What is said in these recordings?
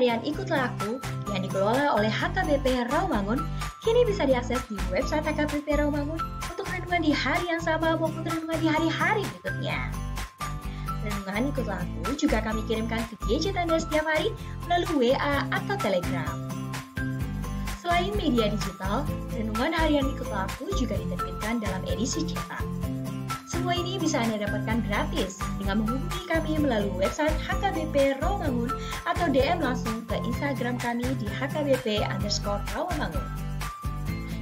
harian Ikutlah Aku yang dikelola oleh HKBP Rawamangun kini bisa diakses di website HKBP Rawamangun untuk renungan di hari yang sama maupun renungan di hari-hari berikutnya. Renungan Ikutlah Aku juga kami kirimkan ke gadget Anda setiap hari melalui WA atau Telegram. Selain media digital, renungan harian Ikutlah Aku juga diterbitkan dalam edisi cetak. Semua ini bisa Anda dapatkan gratis dengan menghubungi kami melalui website HKBP Rawamangun atau DM langsung ke Instagram kami di HKBP_Rawamangun.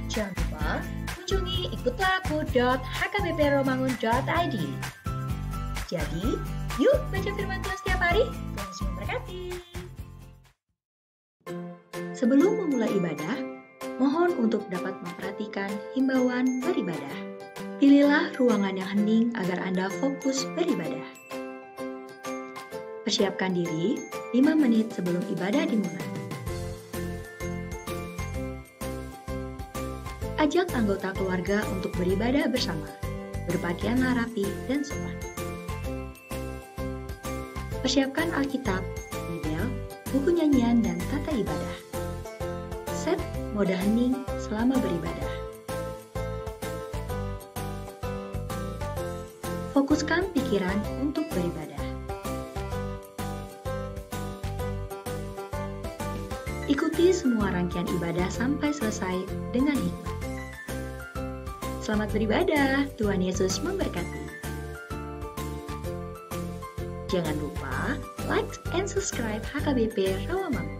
Jangan lupa kunjungi ikutlahku.hkbprawamangun.id. Jadi, yuk baca firman Tuhan setiap hari. Tuhan Yesus memberkati. Sebelum memulai ibadah, mohon untuk dapat memperhatikan himbauan beribadah. Pilihlah ruangan yang hening agar Anda fokus beribadah. Persiapkan diri 5 menit sebelum ibadah dimulai. Ajak anggota keluarga untuk beribadah bersama. Berpakaianlah rapi dan sopan. Persiapkan Alkitab, Bibel, buku nyanyian, dan tata ibadah. Set mode hening selama beribadah. Fokuskan pikiran untuk beribadah. Ikuti semua rangkaian ibadah sampai selesai dengan hikmat. Selamat beribadah, Tuhan Yesus memberkati. Jangan lupa like and subscribe HKBP Rawamangun.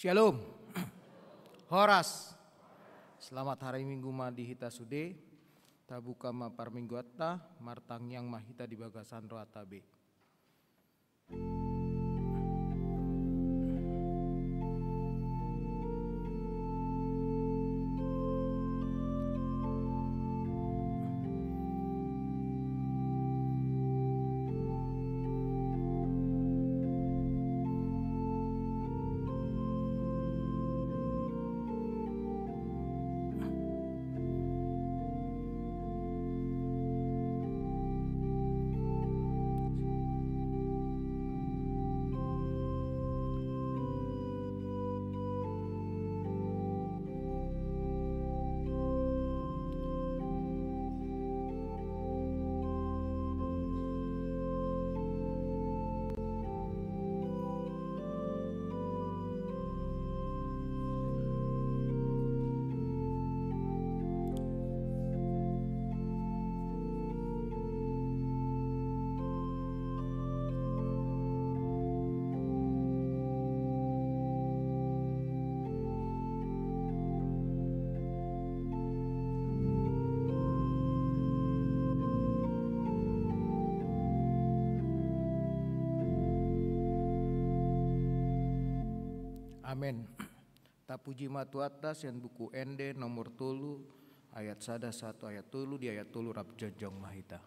Shalom, Horas. Selamat hari Minggu madi hita sude, tabuka ma parmingguatta, martang yang mahita di bagasan roatabe. Amin. Tapuji matu atas yang buku ende nomor tulu ayat sada 1 ayat tulu di ayat tulu rap jojong mahita.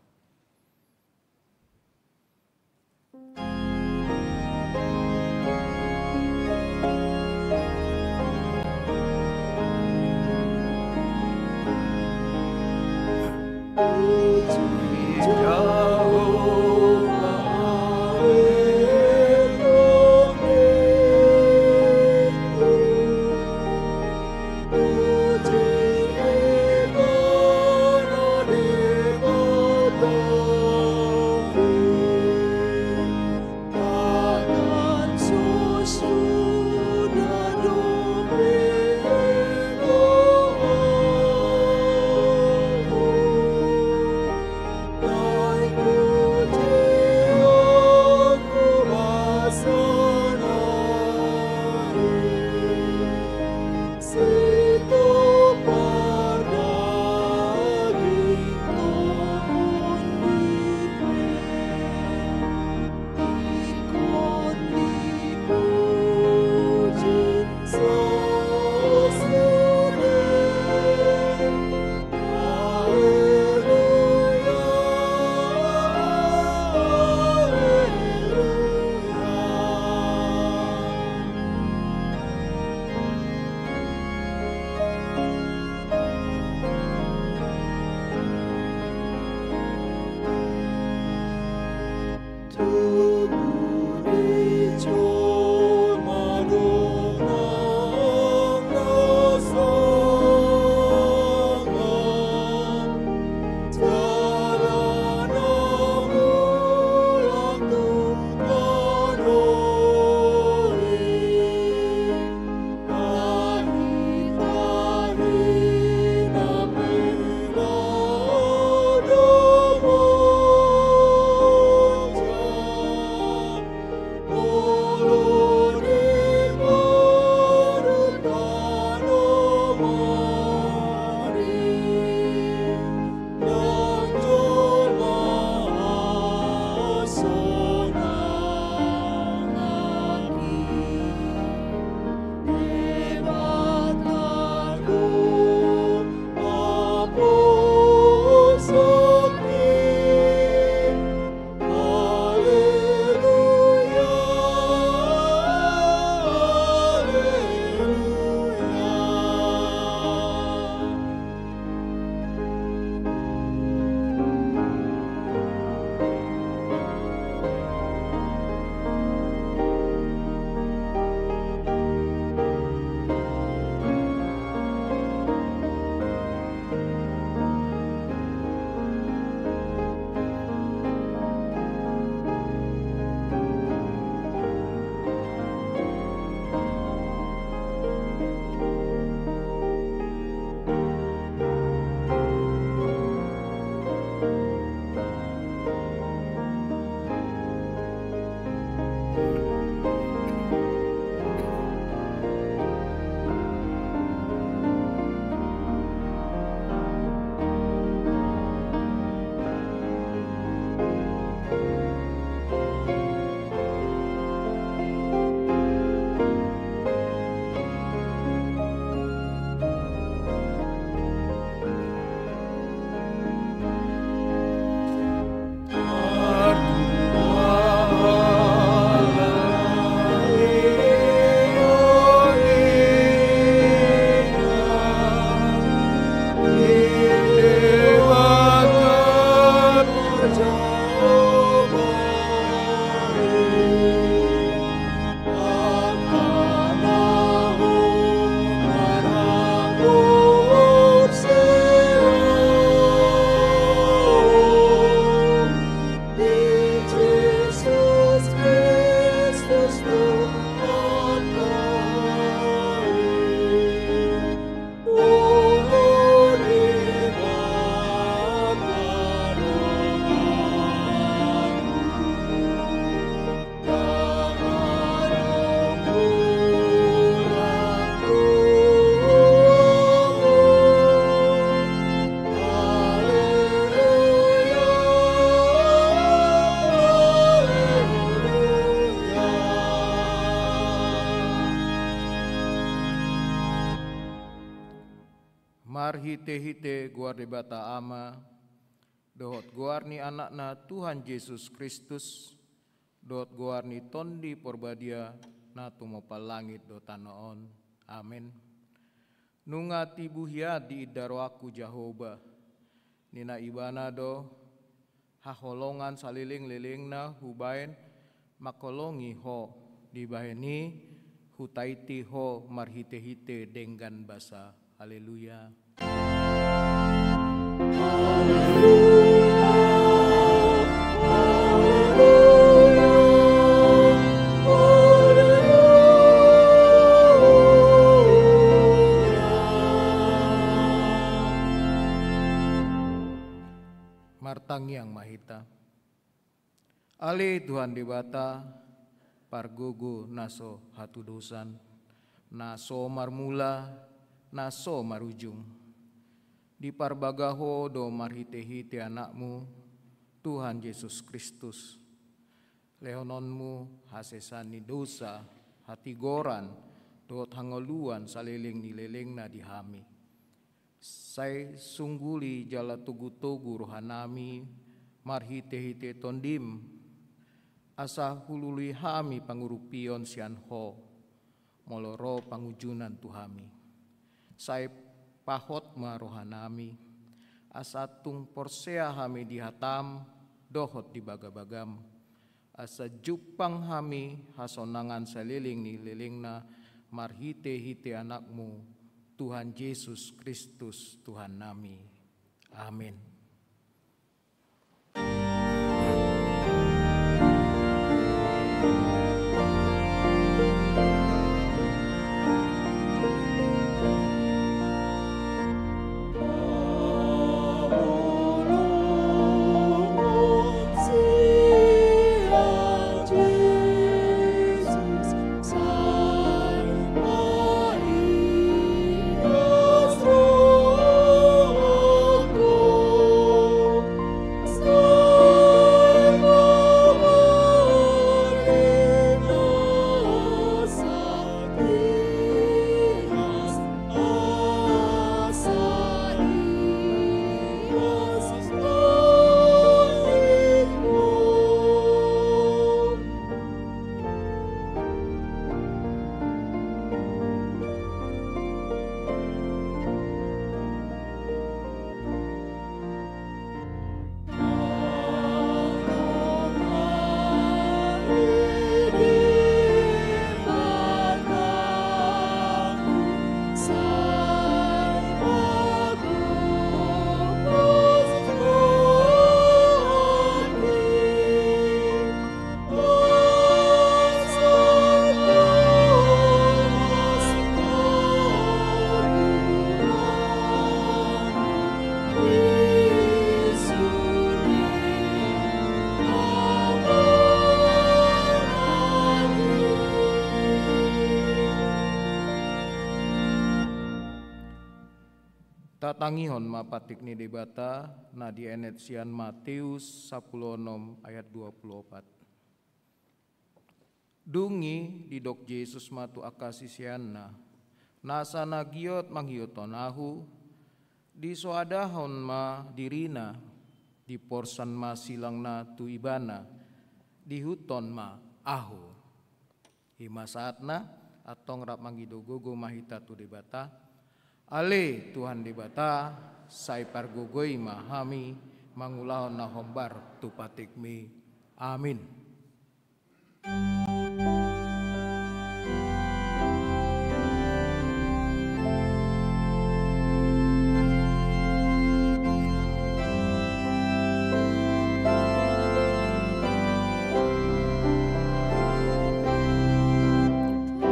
Hite-hite guar debata ama, dohot guarni anakna Tuhan Yesus Kristus, dohot guarni tondi porbadia na tumopal langit do tanaon. Amin. Nunga tibuhia di idaro aku Jehovah, nina ibana do haholongan saliling-lilingna hubain makolongi ho, dibaheni hutaiti ho marhite-hite denggan basa. Haleluya. Martang yang mahita, Ali Tuhan debata, pargogo naso hatudosan, naso marmula, naso marujung. Di parbagaho do marhite-hite anakmu, Tuhan Yesus Kristus. Lehononmu hasesani dosa, hati goran, dot hangoluan saliling nileleng na dihami. Sai sungguli jala tugu-tugu rohanami, marhite-hite tondim, asa hulului hami pangurupion sianho, moloro pangujunan tuhami. Sai pahot marohanami, asa tung porsea hami dihatam, dohot di bagabagam, asa jupang hami hasonangan saliling ni lilingna marhite-hite anakmu, Tuhan Yesus Kristus Tuhan nami. Amin. Tatangihon mapatik ni debata na di enet sian Matius 10 ayat 24. Dungi didok Yesus matu akasi sianna nasa nagiot manghiutonahu di soadahon ma dirina di porsan ma silang na tu ibana di huton ma ahu hima saatna atong rap manggidogogo mahita tu debata ale Tuhan debata sai pargogoi mahami mangulahon na hombar tu patikmi. Amin.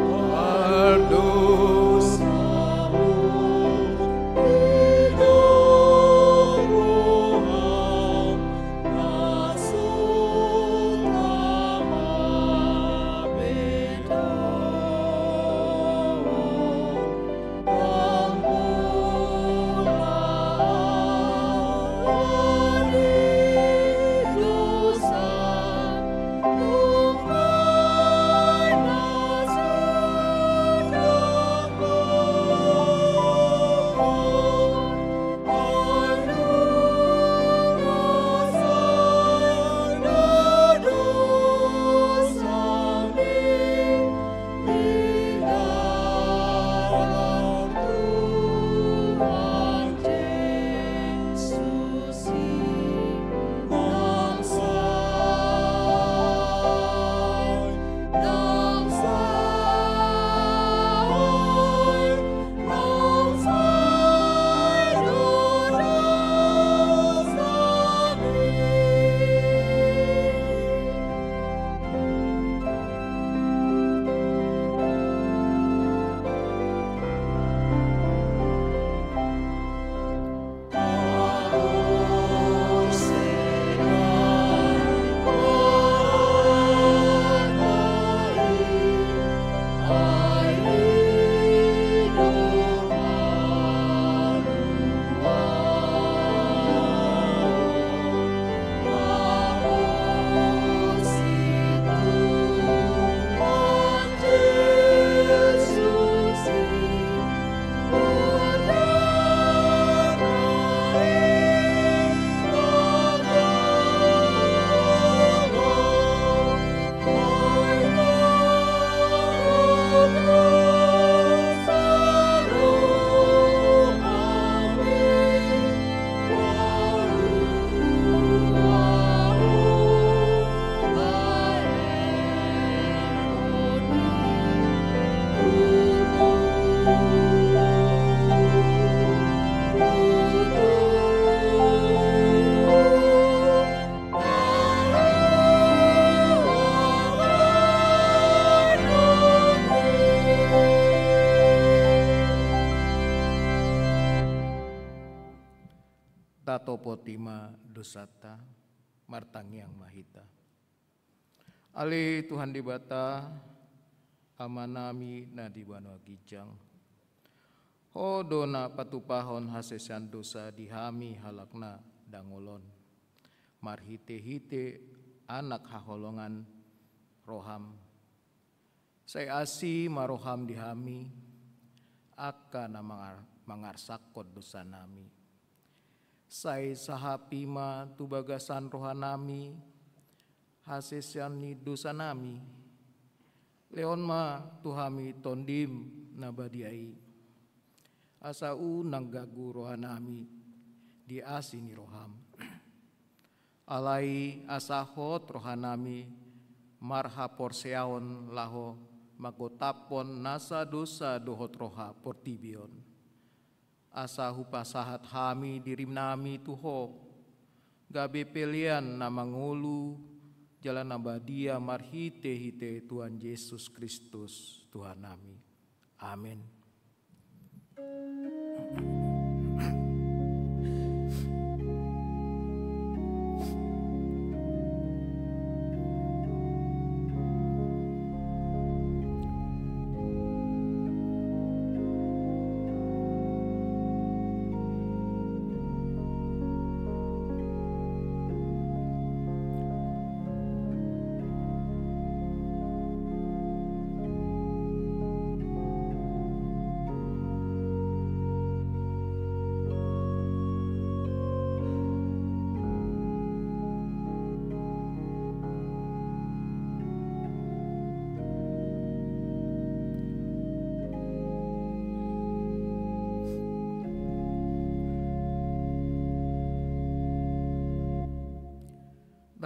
Oh topotima dosata martangiang mahita. Ali Tuhan dibata amanami na di banua gijang. Hodona patupahon hasesan dosa dihami halakna dangolon. Marhite-hite anak haholongan roham. Saya asi maroham dihami akana mangarsakot dosa nami. Saya sahapima tubagasan rohanami hasesan ni dosa nami. Leon ma tuhami tondim nabadiai. Asau nanggagu rohanami di asini roham. Alai asahot rohanami marha porseaon laho magotapon nasa dosa dohot roha portibion. Asahu pasahat hami dirim nami tuho gabe pelian namangulu jalan abadia marhite-hite Tuhan Yesus Kristus Tuhan nami. Amin.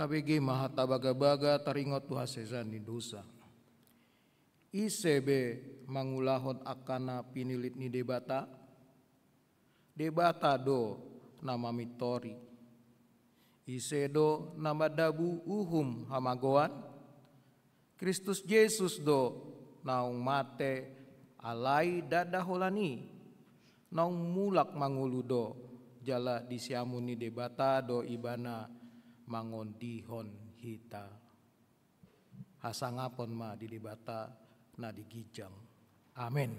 Tabege mahata baga-baga taringot tu hasesan ni dosa. Isebe mangulahon akana pinilit ni debata. Debata do nama mitori. Isedo nama dabu uhum hamagoan. Kristus Yesus do naung mate alai dadaholani. Naung mulak manguludo jala disiamuni debata do ibana mangondihon hita hasangapon ma di debata na digijang. Amin.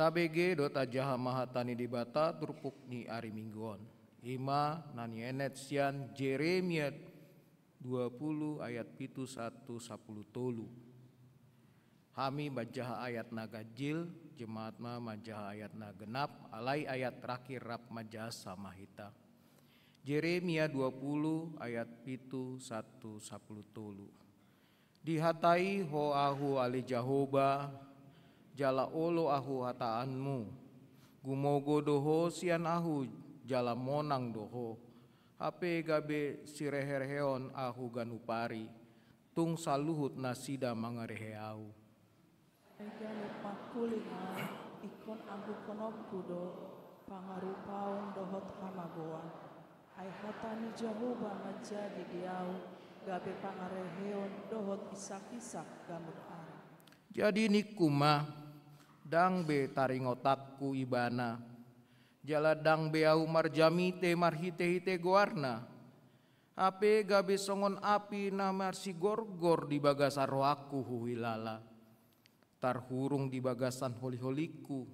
Tabege dota jaha mahatani di bata turpuk ni ari mingguon. Ima nani enet sian Jeremia 20 ayat 1 10 tolu. Hami majaha ayat na gajil, jemaat ma majaha ayat na genap, alai ayat terakhir rap majaha samahita. Jeremia 20 ayat 1 10 tolu. Dihatai ho ahu ali Jahoba, jala olo ahu hataanmu, gumogo doho sian ahu jala monang doho, hape gabe sireherheon ahu ganupari, tung saluhut nasida mangareheau. Egale pakulingan ikon ahu konokudo, pangarupaon dohot hamagoa, ai hatani Jahoba majadi diau, gabe pangareheon dohot isak-isak gamut ari. Jadi nikuma dang be taringotakku ibana, jala dang be au marjamite marhite-hite goarna, ape gabe songon api na marsi gorgor di bagasar roaku huilala, tarhurung di bagasan holi-holiku,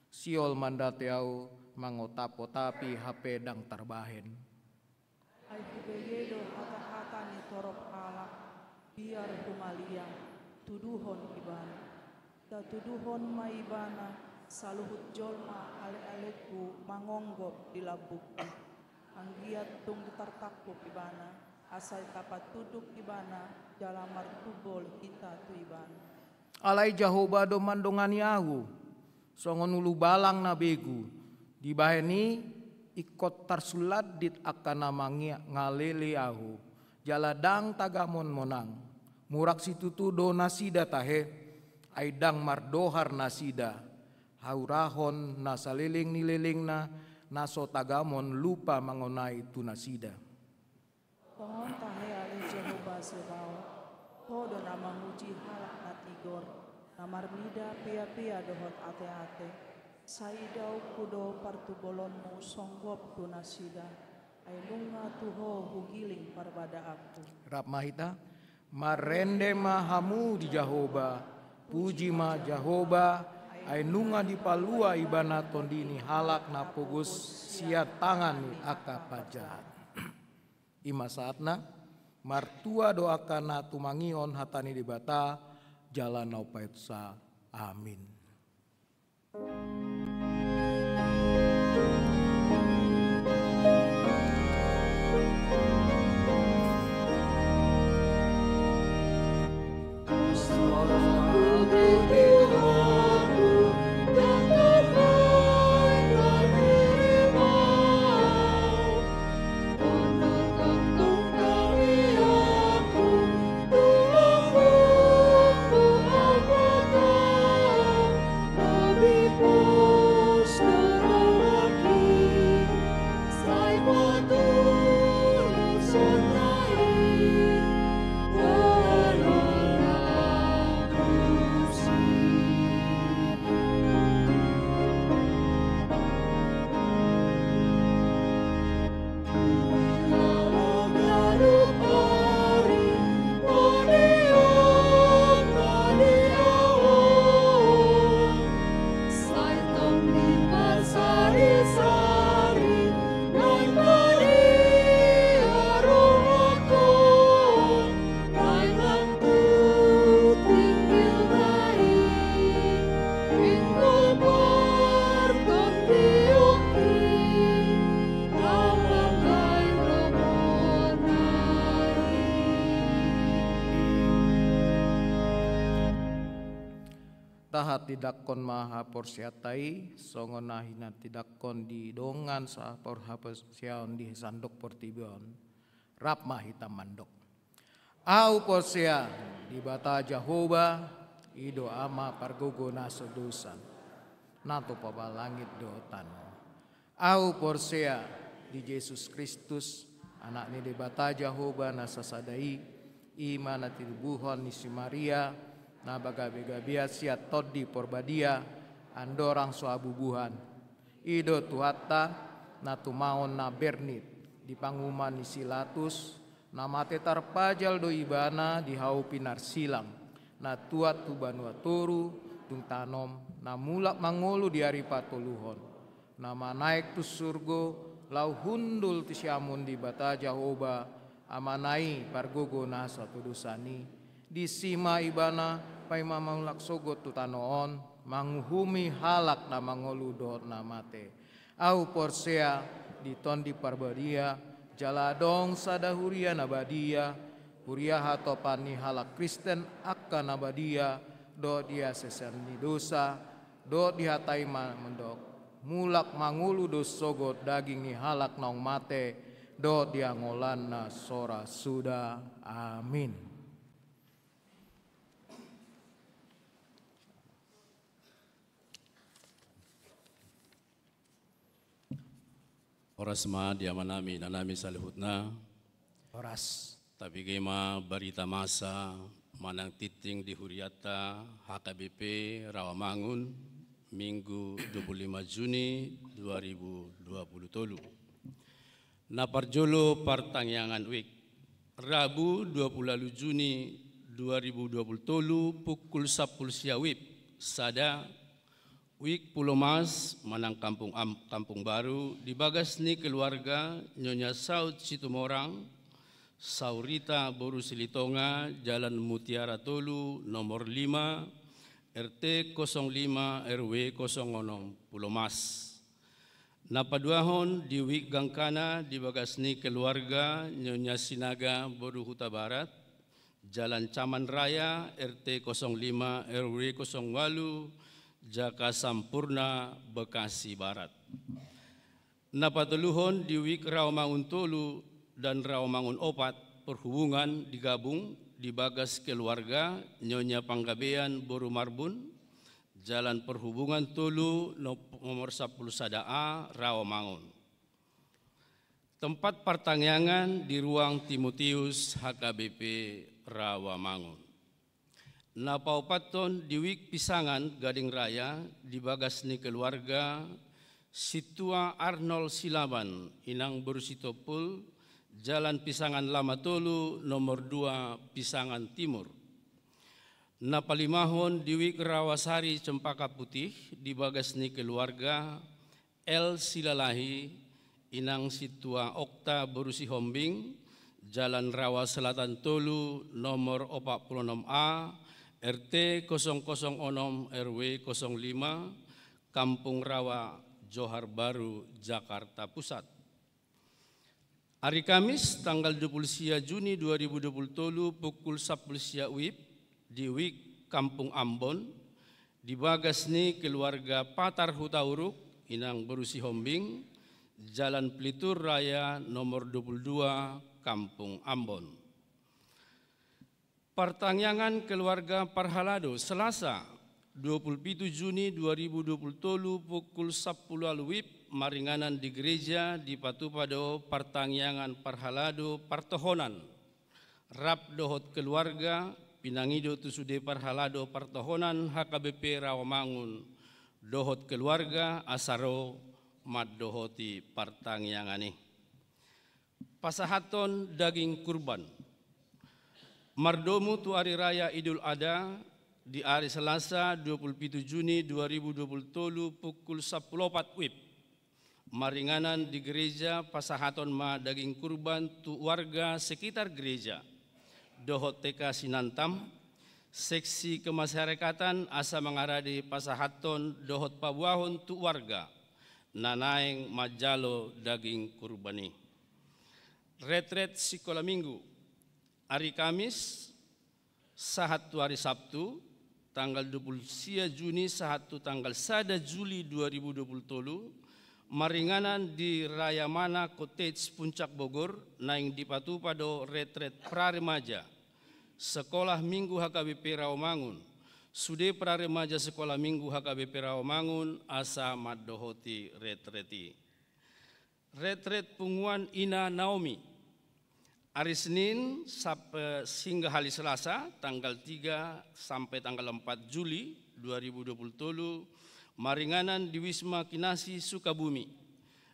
siol mandate au mangotapo tapi hape dang tarbahen. Ai hubegedo hata-hata ni torop halak, biar humaliang, tuduhon ibana. Da tuduhon ma ibana, saluhut jolma ale-aleku mangonggop di labukku. Anggiat tung ditartakku ibana, asal tapat tuduk ibana, jalan martubol kita tu ibana. Alai Jahoba do mandongan yahu, songon ulu balang na begu, dibaheni ikot tarsuladit akan namangia ngalele yahu, jaladang tagamon monang, murak situtu do nasida tahe, aidang mardohar nasida, haurahon nasaliling nililing na naso tagamon lupa mangonai tu nasida. Pohon tahe ale Jahoba sebawa, podo nama muji halak na tigor, namar mida pia-pia dohot ate-ate, saidau kudo partubolonmu songgop tu nasida, ai lunga tuho hugiling parbada aku. Rap mahita, marende mahamu di Jahoba, puji ma Jahoba, ai nunga di palua ibana tondini halak na pogus siat tangan aka pajahat. Ima saatna martua doakan na tumangion hatani di bata jalan naupaitsa. Amin. Tahat tidak kon maha porsiatai songon nahina tidak kon di dongan sa por haposiaon di sandok portibion rap mahita mandok au porsia di bata Jahoba ido ama pargogo naso dosan nato pabalangit do tano au porsia di Yesus Kristus anak ni di bata Jahoba nasa sadai ima na tibuhon ni si Maria na bagabe-gabia siat todi porbadia andorang soabubuhan ido tuhatta na tumaon na bernit di panguman ni silatus na mate tarpajal do ibana di hau pinar silang na tuat tu banua toru tung tanom namulak mangolu di hari patuluhon, nama naik tu surgo, lau hundul ti siamun di bata Jahoba, amanai pargogo nasa tu dosani, di sima ibana pai mamulak sogot tu tanoon, manguhumi halak na mangolu dot na mate, au porsea di ton di parbadia, jaladong sadahuria nabadia, huria hatopani halak Kristen akka nabadia, do dia sesani dosa, do dihatai mendok, mulak mangulu dos sogot daging ni halak naung mate, do dia ngolana sora sudah, amin. Oras ma dia manami nanami salihutna. Oras. Tapi gema berita masa manang titing di Huriata HKBP Rawamangun Minggu 25 Juni 2020. Naparjolo partangyangan week Rabu 20 Juni 2020 pukul 10 siawip sada week Pulau Mas manang kampung baru dibagas ni keluarga Nyonya Saud Situmorang Saurita Boru Silitonga, Jalan Mutiara Tolu, nomor 5, RT 05 RW 06 Pulau Mas. Napaduahon di Wik Gangkana di bagasni keluarga Nyonya Sinaga Boru Huta Barat, Jalan Caman Raya RT 05 RW 08 Jaka Sampurna Bekasi Barat. Napatuluhon di Wik Rawamangun Tolu dan Rawamangun Opat perhubungan digabung di bagas keluarga Nyonya Panggabean Boru Marbun, Jalan Perhubungan Tolu nomor 10 Sadaa Rawamangun. Tempat pertangyangan di ruang Timotius HKBP Rawamangun. Napaupaton di Wik Pisangan Gading Raya di bagas ni keluarga Situa Arnold Silaban Inang Borusitopul, Jalan Pisangan Lama Tolu nomor 2 Pisangan Timur. Napalimahon di Wik Rawasari Cempaka Putih di bagas ni keluarga El Silalahi Inang Situa Okta Borusi Hombing, Jalan Rawa Selatan Tolu nomor 46A RT 006 RW 05 Kampung Rawa Johar Baru Jakarta Pusat. Hari Kamis tanggal 20 Juni 2020 pukul 10 WIB di Wik Kampung Ambon di bagasni keluarga Patar Hutauruk Inang Berusi Hombing, Jalan Pelitur Raya nomor 22 Kampung Ambon. Pertangyangan keluarga Parhalado Selasa 27 Juni 2020 pukul 10 WIB maringanan di gereja di Patupado Partangyangan Parhalado Partohonan Rap Dohot Keluarga Pinangido Tusude Parhalado Partohonan HKBP Rawamangun Dohot Keluarga Asaro Mad Dohoti Partangyangani. Pasahaton daging kurban Mardomu tu hari raya Idul Adha di hari Selasa 27 Juni 2020 pukul 10.04 WIB maringanan di gereja pasahaton ma daging kurban tu warga sekitar gereja Dohot TK Sinantam seksi kemasyarakatan asa mengaradi pasahaton Dohot Pabuahon tu warga nanaeng majalo daging kurbani. Retret sekolah minggu hari Kamis sahat hari Sabtu tanggal 20 Juni sahat tanggal 1 Juli 2020 maringanan di Raya Mana Cottage Puncak Bogor naing di Patupado retret praremaja Sekolah Minggu HKBP Rawamangun Sude praremaja Sekolah Minggu HKBP Rawamangun asa maddohoti retreti. Retret punguan Ina Naomi hari Senin sampai hingga hari Selasa tanggal 3 sampai tanggal 4 Juli 2020 maringanan di Wisma Kinasi Sukabumi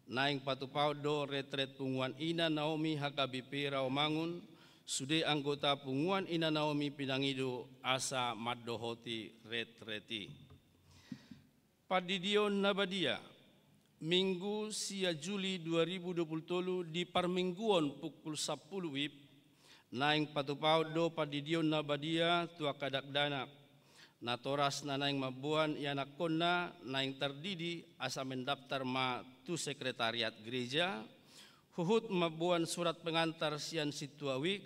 naing Patupado retret punguan Ina Naomi HKBP Rawamangun sude anggota punguan Ina Naomi Pinangido asa maddohoti retreti. Padidion Nabadia, Minggu sia Juli 2023 di Parmingguon pukul 10 WIB, naing patupau do Padidion Nabadia tua kadakdana, natoras na naing mabuan ianak konna naing terdidi asa mendaftar ma tu sekretariat gereja, huhut mabuan surat pengantar sian situawik,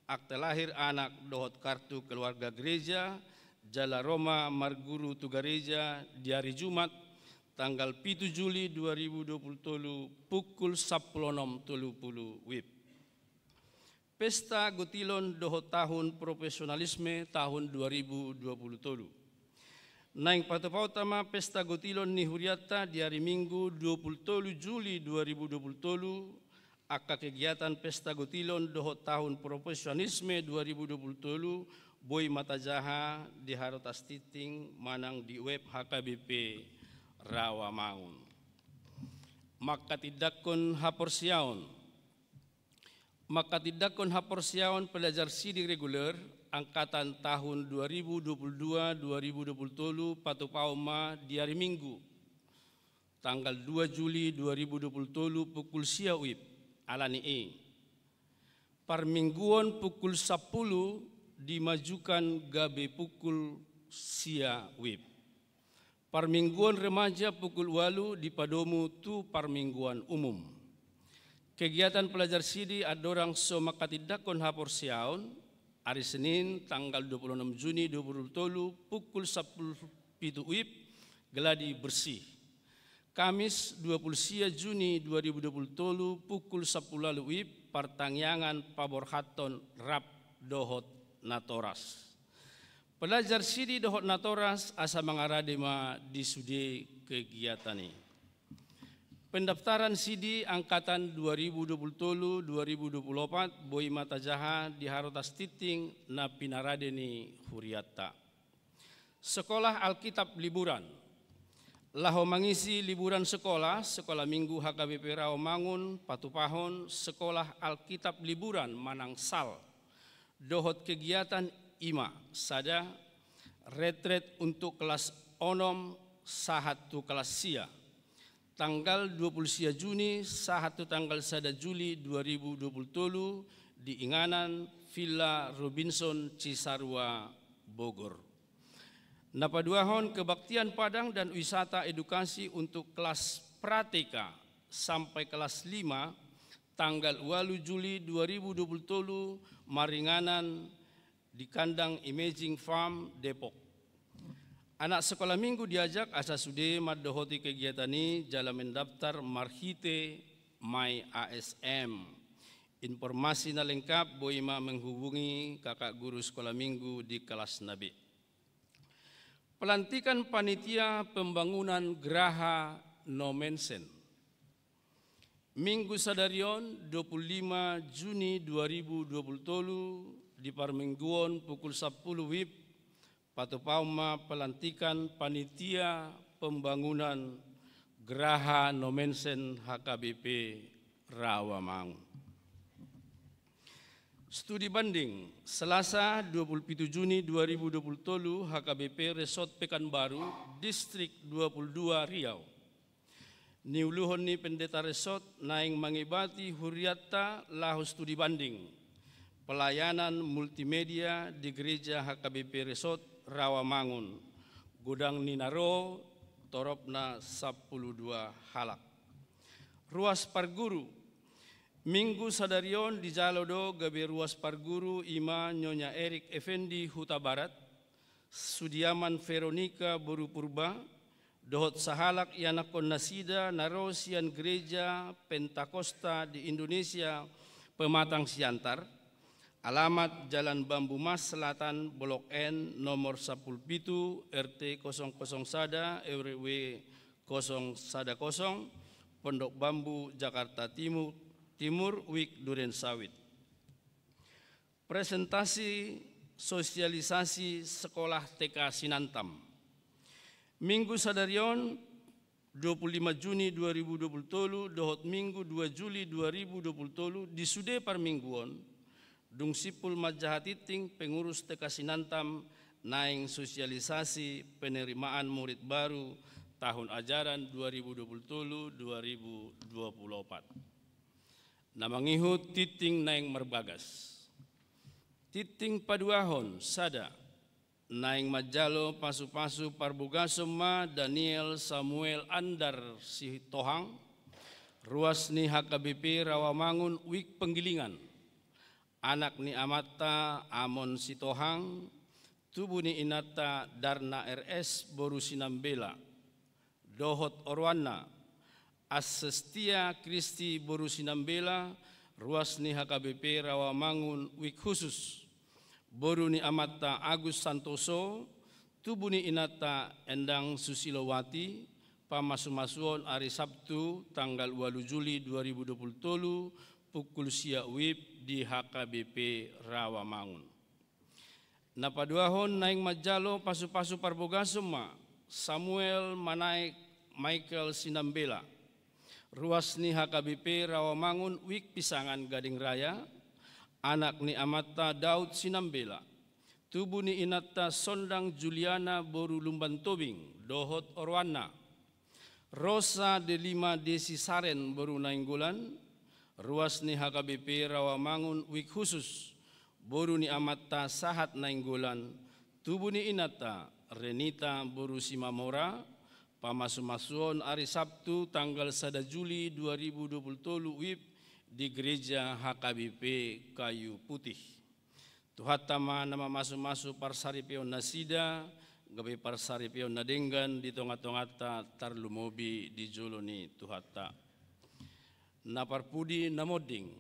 akte lahir anak dohot kartu keluarga gereja, Jala Roma Marguru tu gereja di hari Jumat tanggal 7 Juli 2023 pukul 16.30 WIB. Pesta Gutilon dohot tahun profesionalisme tahun 2023. Naing patupau tama Pesta Gutilon ni Huriata di hari Minggu 27 Juli 2023 aka kegiatan Pesta Gutilon dohot tahun profesionalisme 2023 Boy Matajaha di Harotas Titing manang di web HKBP Rawamangun. Maka tidakon haporsiaon pelajar sidik reguler angkatan tahun 2022-2023 patupau ma di hari Minggu tanggal 2 Juli 2023 pukul sia WIB alani Parmingguon pukul 10 dimajukan gabe pukul sia WIB. Parmingguan remaja pukul 8 di Padomu tu Parmingguan umum. Kegiatan pelajar sidi adorang so makatidakon hapor siaon hari Senin tanggal 26 Juni 2023 pukul 10 WIB geladi bersih. Kamis 20 Juni 2023 pukul 10 WIB partangyangan paborhaton rap dohot Natoras. Pelajar sidi dohot Natoras asa mangaradema di sude kegiatan ini. Pendaftaran sidi angkatan 2023-2024 Boy Matajaha di Harotas Titing na pinaradeni Huriata. Sekolah Alkitab liburan. Laho mangisi liburan sekolah minggu HKBP Rawamangun patupahon sekolah Alkitab liburan Manangsal. Dohot kegiatan ima sada retret untuk kelas onom sahatu kelas sia tanggal 20 sia Juni sahatu tanggal 1 Juli 2023 di Inganan Villa Robinson Cisarua Bogor. Napaduahon kebaktian Padang dan wisata edukasi untuk kelas pratika sampai kelas 5 tanggal 8 Juli 2023 maringanan di kandang Imaging Farm Depok. Anak sekolah minggu diajak asa sude madohoti kegiatan ini jala mendaftar marhite my ASM. Informasi na lengkap boima menghubungi kakak guru sekolah minggu di kelas nabi. Pelantikan panitia pembangunan Geraha Nomensen. Minggu sadarion 25 Juni 2023 di Parmingguon pukul 10 WIB patupauma pelantikan panitia pembangunan Geraha Nomensen HKBP Rawamangun. Studi banding Selasa 27 Juni 2023 HKBP Resort Pekanbaru Distrik 22 Riau. Niuluhon ni pendeta resort naing mangibati Huriata lahu studi banding pelayanan multimedia di gereja HKBP Resort Rawamangun gudang Ninaro toropna 12 halak. Ruas Parguru Minggu sadarion di Jalodo gabe ruas Parguru ima Nyonya Erik Effendi Huta Barat Sudiaman Veronica Boru Purba dohot sahalak yanakon nasida narosian gereja Pentakosta di Indonesia Pematang Siantar, alamat Jalan Bambu Mas Selatan Blok N nomor 17 RT 001 RW 010 Pondok Bambu Jakarta Timur Wik Duren Sawit. Presentasi sosialisasi sekolah TK Sinantam. Minggu sadarion 25 Juni 2023 dohot Minggu 2 Juli 2023 di Sude Parmingguon Dung Sipul Majahatiting pengurus TK Sinantam naing sosialisasi penerimaan murid baru tahun ajaran 2023-2024. Namangihu titing naing merbagas. Titing paduahon sada naing majalo pasu-pasu parbugasoma Daniel Samuel Andar si Tohang, ruas ni HKBP Rawamangun Wik Penggilingan, anak ni Amata Amon si Tohang, tubuh ni Inata Darna RS Boru Sinambela, Dohot Orwana, Asestia Kristi Boru Sinambela, ruas ni HKBP Rawamangun Wik Khusus, Boru ni Amata Agus Santoso, tubuh ni Inata Endang Susilowati, pamasumasuon hari Sabtu tanggal 8 Juli 2023 pukul sia WIB di HKBP Rawamangun. Napaduahon naing majalo pasu-pasu parbogasuma Samuel Manaik Michael Sinambela, ruas ni HKBP Rawamangun Wik Pisangan Gading Raya, anak ni Amata Daud Sinambela, tubuh ni Inata Sondang Juliana Boru Lumban Tobing, Dohot Orwana, Rosa Delima Desi Saren Boru Nainggolan, ruas ni HKBP Rawamangun Wik Khusus, Boru ni Amata Sahat Nainggolan, tubuh ni Inata Renita Boru Simamora, pamasumasuon hari Sabtu tanggal 1 Juli 2023 WIB di gereja HKBP Kayu Putih. Tuhatama nama masu-masu parsaripion nasida, gabe parsaripion nadenggan di tonga-tongata tarlumobi di joloni tuhata. Naparpudi namoding.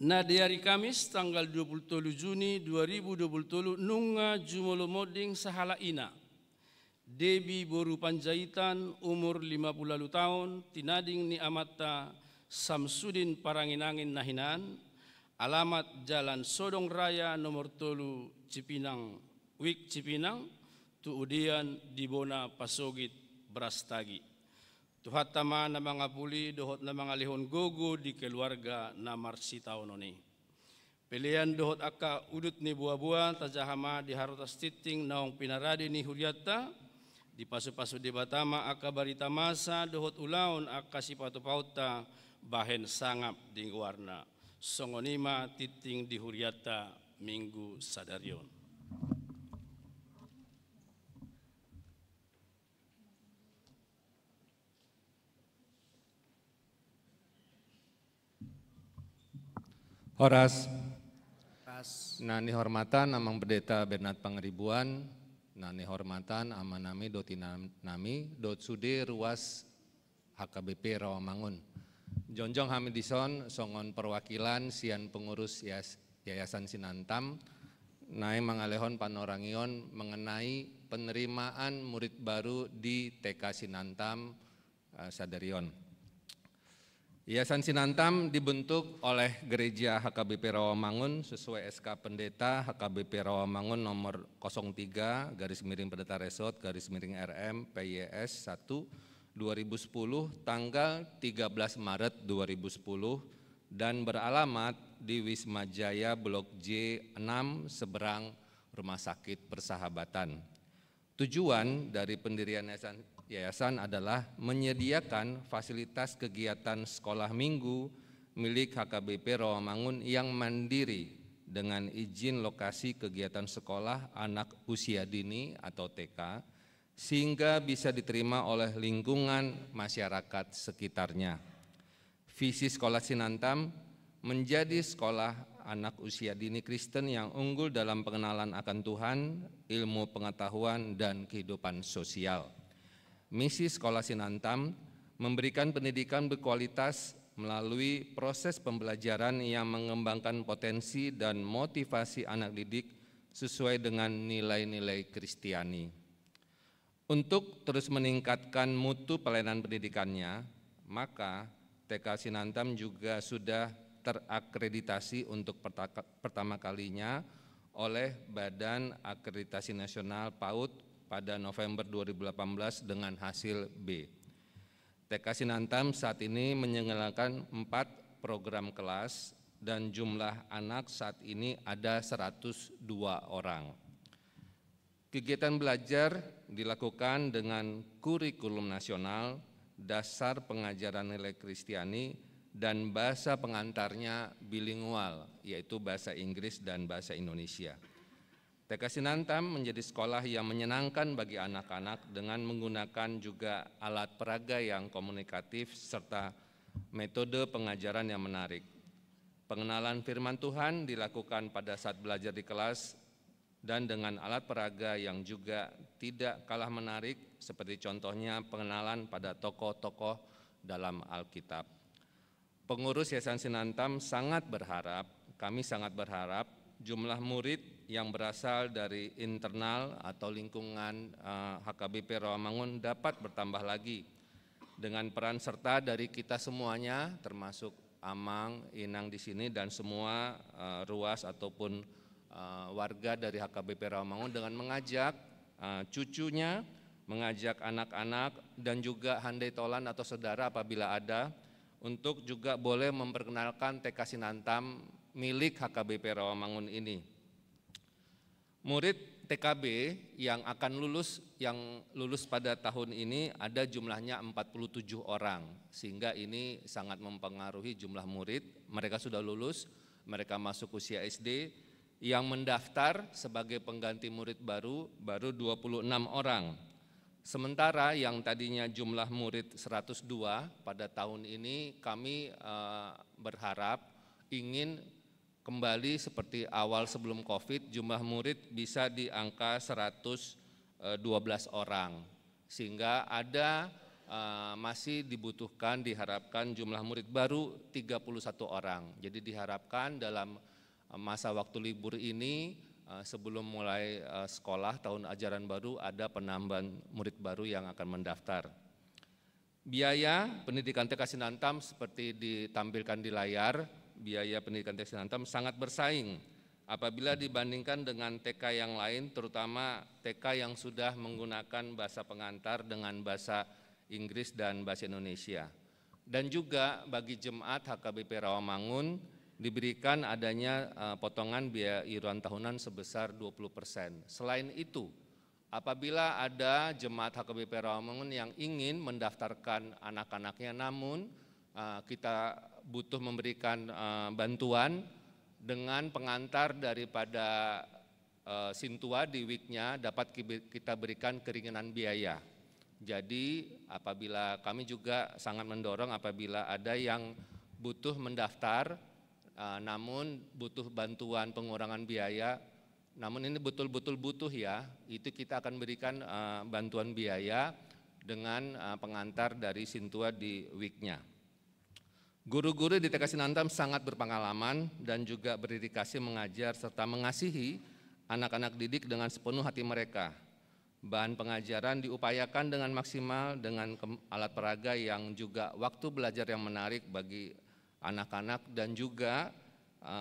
Na di hari Kamis tanggal 27 Juni 2023 nunga jumolo moding sahala ina. Debi Boru Panjaitan umur 50 tahun tinading ni Amata Samsudin Paranginangin Nahinan, alamat Jalan Sodong Raya nomor 3 Cipinang, Wik Cipinang, tuudian Dibona Pasogit Brastagi. Tuhatama na mga puli dohot na mga lihon gogo di keluarga na marsitaw noni. Pilihan dohot aka udut ni buah-buah tajahama di harotas titing naong pinaradi ni Huryata, di pasu-pasu di Batama aka barita masa dohot ulaon aka sipatu pauta bahen sangap di warna. Songonima titing di Huryata Minggu Sadarion. Horas, nani hormatan amang pendeta Bernard Pangeribuan, nani hormatan amanami dotinami dot sude ruas HKBP Rawamangun. Jonjong Hamidison songon perwakilan sian pengurus Yayasan Sinantam, nae mangalehon panorangion mengenai penerimaan murid baru di TK Sinantam Sadarion. Yayasan Sinantam dibentuk oleh Gereja HKBP Rawamangun sesuai SK Pendeta HKBP Rawamangun nomor 03/Pendeta Resot /RM PYS 1 2010 tanggal 13 Maret 2010 dan beralamat di Wisma Jaya Blok J 6 seberang Rumah Sakit Persahabatan. Tujuan dari pendirian yayasan adalah menyediakan fasilitas kegiatan sekolah minggu milik HKBP Rawamangun yang mandiri dengan izin lokasi kegiatan sekolah anak usia dini atau TK sehingga bisa diterima oleh lingkungan masyarakat sekitarnya. Visi Sekolah Sinantam menjadi sekolah anak usia dini Kristen yang unggul dalam pengenalan akan Tuhan, ilmu pengetahuan, dan kehidupan sosial. Misi Sekolah Sinantam memberikan pendidikan berkualitas melalui proses pembelajaran yang mengembangkan potensi dan motivasi anak didik sesuai dengan nilai-nilai Kristiani. Untuk terus meningkatkan mutu pelayanan pendidikannya, maka TK Sinantam juga sudah terakreditasi untuk pertama kalinya oleh Badan Akreditasi Nasional PAUD pada November 2018 dengan hasil B. TK Sinantam saat ini menyelenggarakan 4 program kelas dan jumlah anak saat ini ada 102 orang. Kegiatan belajar dilakukan dengan kurikulum nasional, dasar pengajaran nilai Kristiani, dan bahasa pengantarnya bilingual, yaitu bahasa Inggris dan bahasa Indonesia. TK Sinantam menjadi sekolah yang menyenangkan bagi anak-anak dengan menggunakan juga alat peraga yang komunikatif serta metode pengajaran yang menarik. Pengenalan firman Tuhan dilakukan pada saat belajar di kelas dan dengan alat peraga yang juga tidak kalah menarik, seperti contohnya pengenalan pada tokoh-tokoh dalam Alkitab. Pengurus Yayasan Sinantam kami sangat berharap jumlah murid yang berasal dari internal atau lingkungan HKBP Rawamangun dapat bertambah lagi dengan peran serta dari kita semuanya, termasuk Amang, Inang di sini dan semua ruas ataupun warga dari HKBP Rawamangun dengan mengajak cucunya, mengajak anak-anak dan juga handai tolan atau saudara apabila ada, untuk juga boleh memperkenalkan TK Sinantam milik HKBP Rawamangun ini. Murid TKB yang lulus pada tahun ini ada jumlahnya 47 orang, sehingga ini sangat mempengaruhi jumlah murid. Mereka sudah lulus, mereka masuk usia SD. Yang mendaftar sebagai pengganti murid baru 26 orang. Sementara yang tadinya jumlah murid 102 pada tahun ini kami berharap ingin kembali seperti awal sebelum Covid, jumlah murid bisa di angka 112 orang. Sehingga ada masih diharapkan jumlah murid baru 31 orang. Jadi diharapkan dalam masa waktu libur ini sebelum mulai sekolah tahun ajaran baru ada penambahan murid baru yang akan mendaftar. Biaya pendidikan TK Sinantam seperti ditampilkan di layar, biaya pendidikan TK Sinantam sangat bersaing apabila dibandingkan dengan TK yang lain, terutama TK yang sudah menggunakan bahasa pengantar dengan bahasa Inggris dan bahasa Indonesia. Dan juga bagi jemaat HKBP Rawamangun diberikan adanya potongan biaya iuran tahunan sebesar 20%. Selain itu, apabila ada jemaat HKBP Rawamangun yang ingin mendaftarkan anak-anaknya namun kita butuh memberikan bantuan dengan pengantar daripada Sintua di weeknya dapat kita berikan keringanan biaya. Jadi apabila kami juga sangat mendorong apabila ada yang butuh mendaftar namun butuh bantuan pengurangan biaya, namun ini betul-betul butuh ya, itu kita akan berikan bantuan biaya dengan pengantar dari Sintua di weeknya. Guru-guru di TK Sinantam sangat berpengalaman dan juga berdedikasi mengajar serta mengasihi anak-anak didik dengan sepenuh hati mereka. Bahan pengajaran diupayakan dengan maksimal dengan alat peraga yang juga waktu belajar yang menarik bagi anak-anak dan juga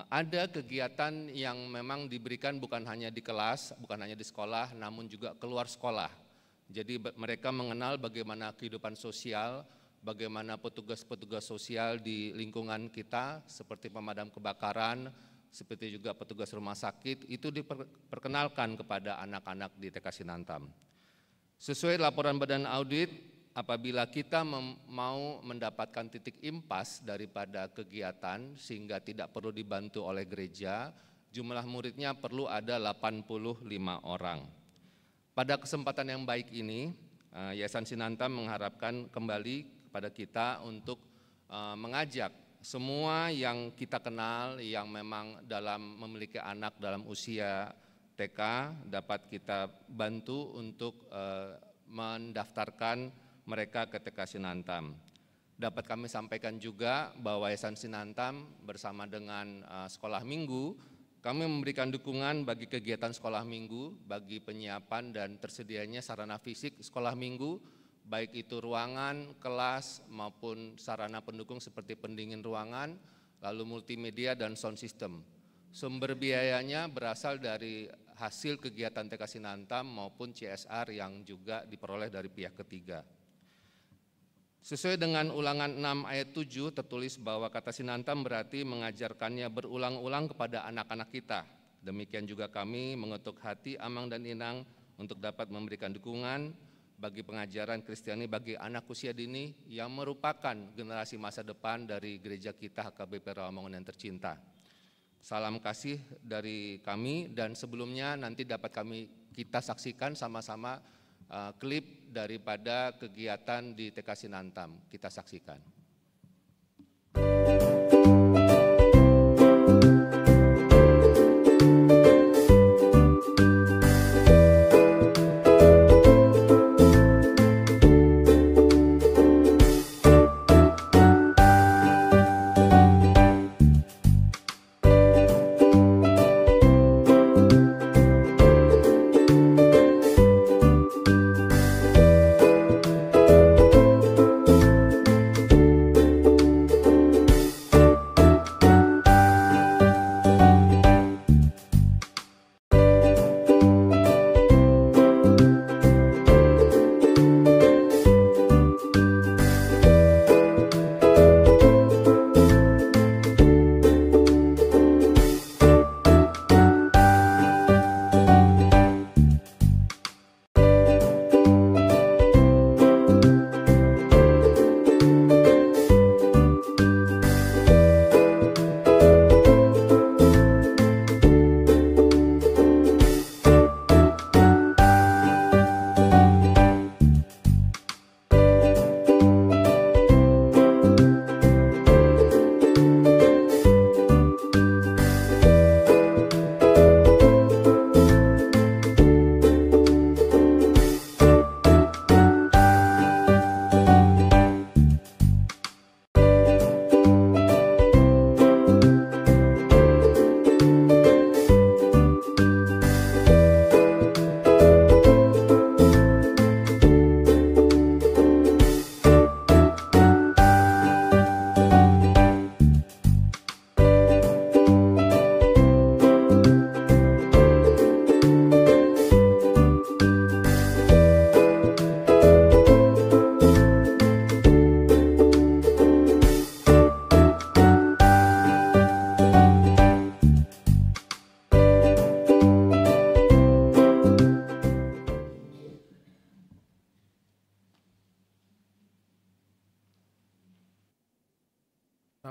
ada kegiatan yang memang diberikan bukan hanya di kelas, bukan hanya di sekolah, namun juga keluar sekolah. Jadi mereka mengenal bagaimana kehidupan sosial, bagaimana petugas-petugas sosial di lingkungan kita seperti pemadam kebakaran, seperti juga petugas rumah sakit, itu diperkenalkan kepada anak-anak di TK Sinantam. Sesuai laporan Badan Audit, apabila kita mau mendapatkan titik impas daripada kegiatan sehingga tidak perlu dibantu oleh gereja, jumlah muridnya perlu ada 85 orang. Pada kesempatan yang baik ini, Yayasan Sinantam mengharapkan kembali kepada kita untuk mengajak semua yang kita kenal yang memang memiliki anak dalam usia TK dapat kita bantu untuk mendaftarkan mereka ke TK Sinantam. Dapat kami sampaikan juga bahwa Yayasan Sinantam bersama dengan sekolah minggu, kami memberikan dukungan bagi kegiatan sekolah minggu, bagi penyiapan dan tersedianya sarana fisik sekolah minggu, baik itu ruangan, kelas maupun sarana pendukung seperti pendingin ruangan, lalu multimedia dan sound system. Sumber biayanya berasal dari hasil kegiatan TK Sinantam maupun CSR yang juga diperoleh dari pihak ketiga. Sesuai dengan ulangan 6 ayat 7 tertulis bahwa kata Sinantam berarti mengajarkannya berulang-ulang kepada anak-anak kita. Demikian juga kami mengetuk hati Amang dan Inang untuk dapat memberikan dukungan bagi pengajaran Kristiani bagi anak usia dini yang merupakan generasi masa depan dari gereja kita HKBP Rawamangun yang tercinta. Salam kasih dari kami, dan sebelumnya nanti dapat kita saksikan sama-sama klip daripada kegiatan di TK Sinantam. Kita saksikan.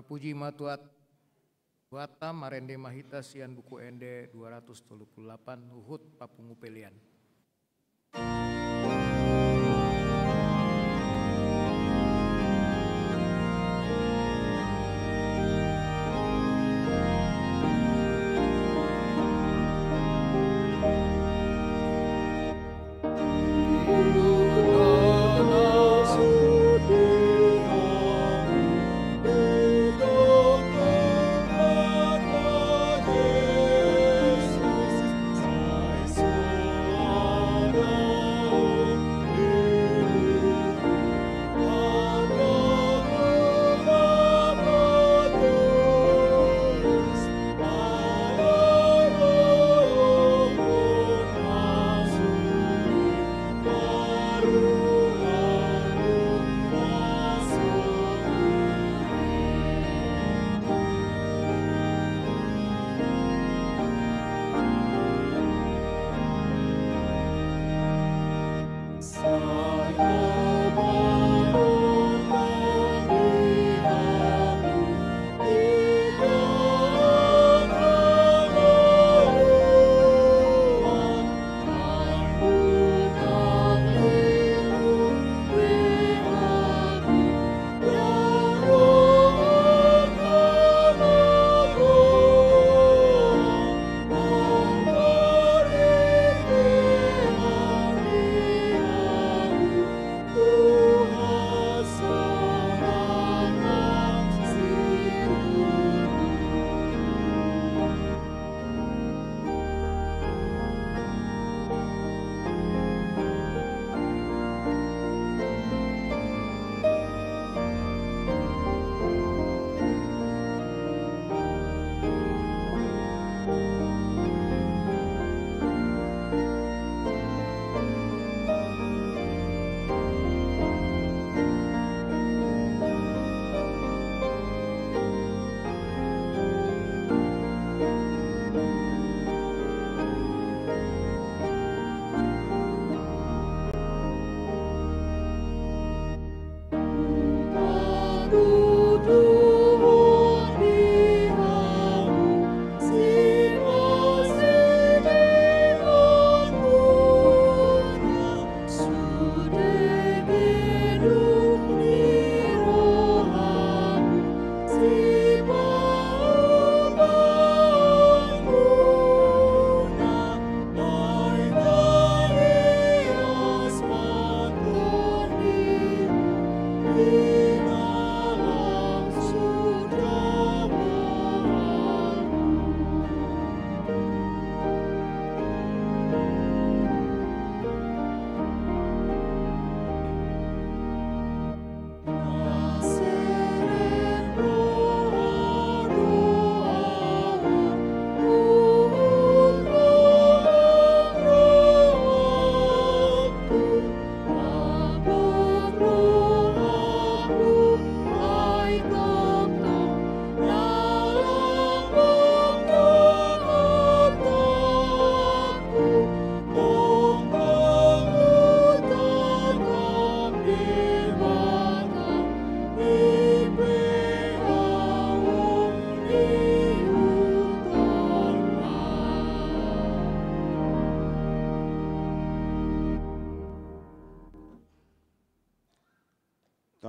Puji matuat Wata Marende Mahita Sian Buku Ende 238 Uhud Papungu Pelian. Oh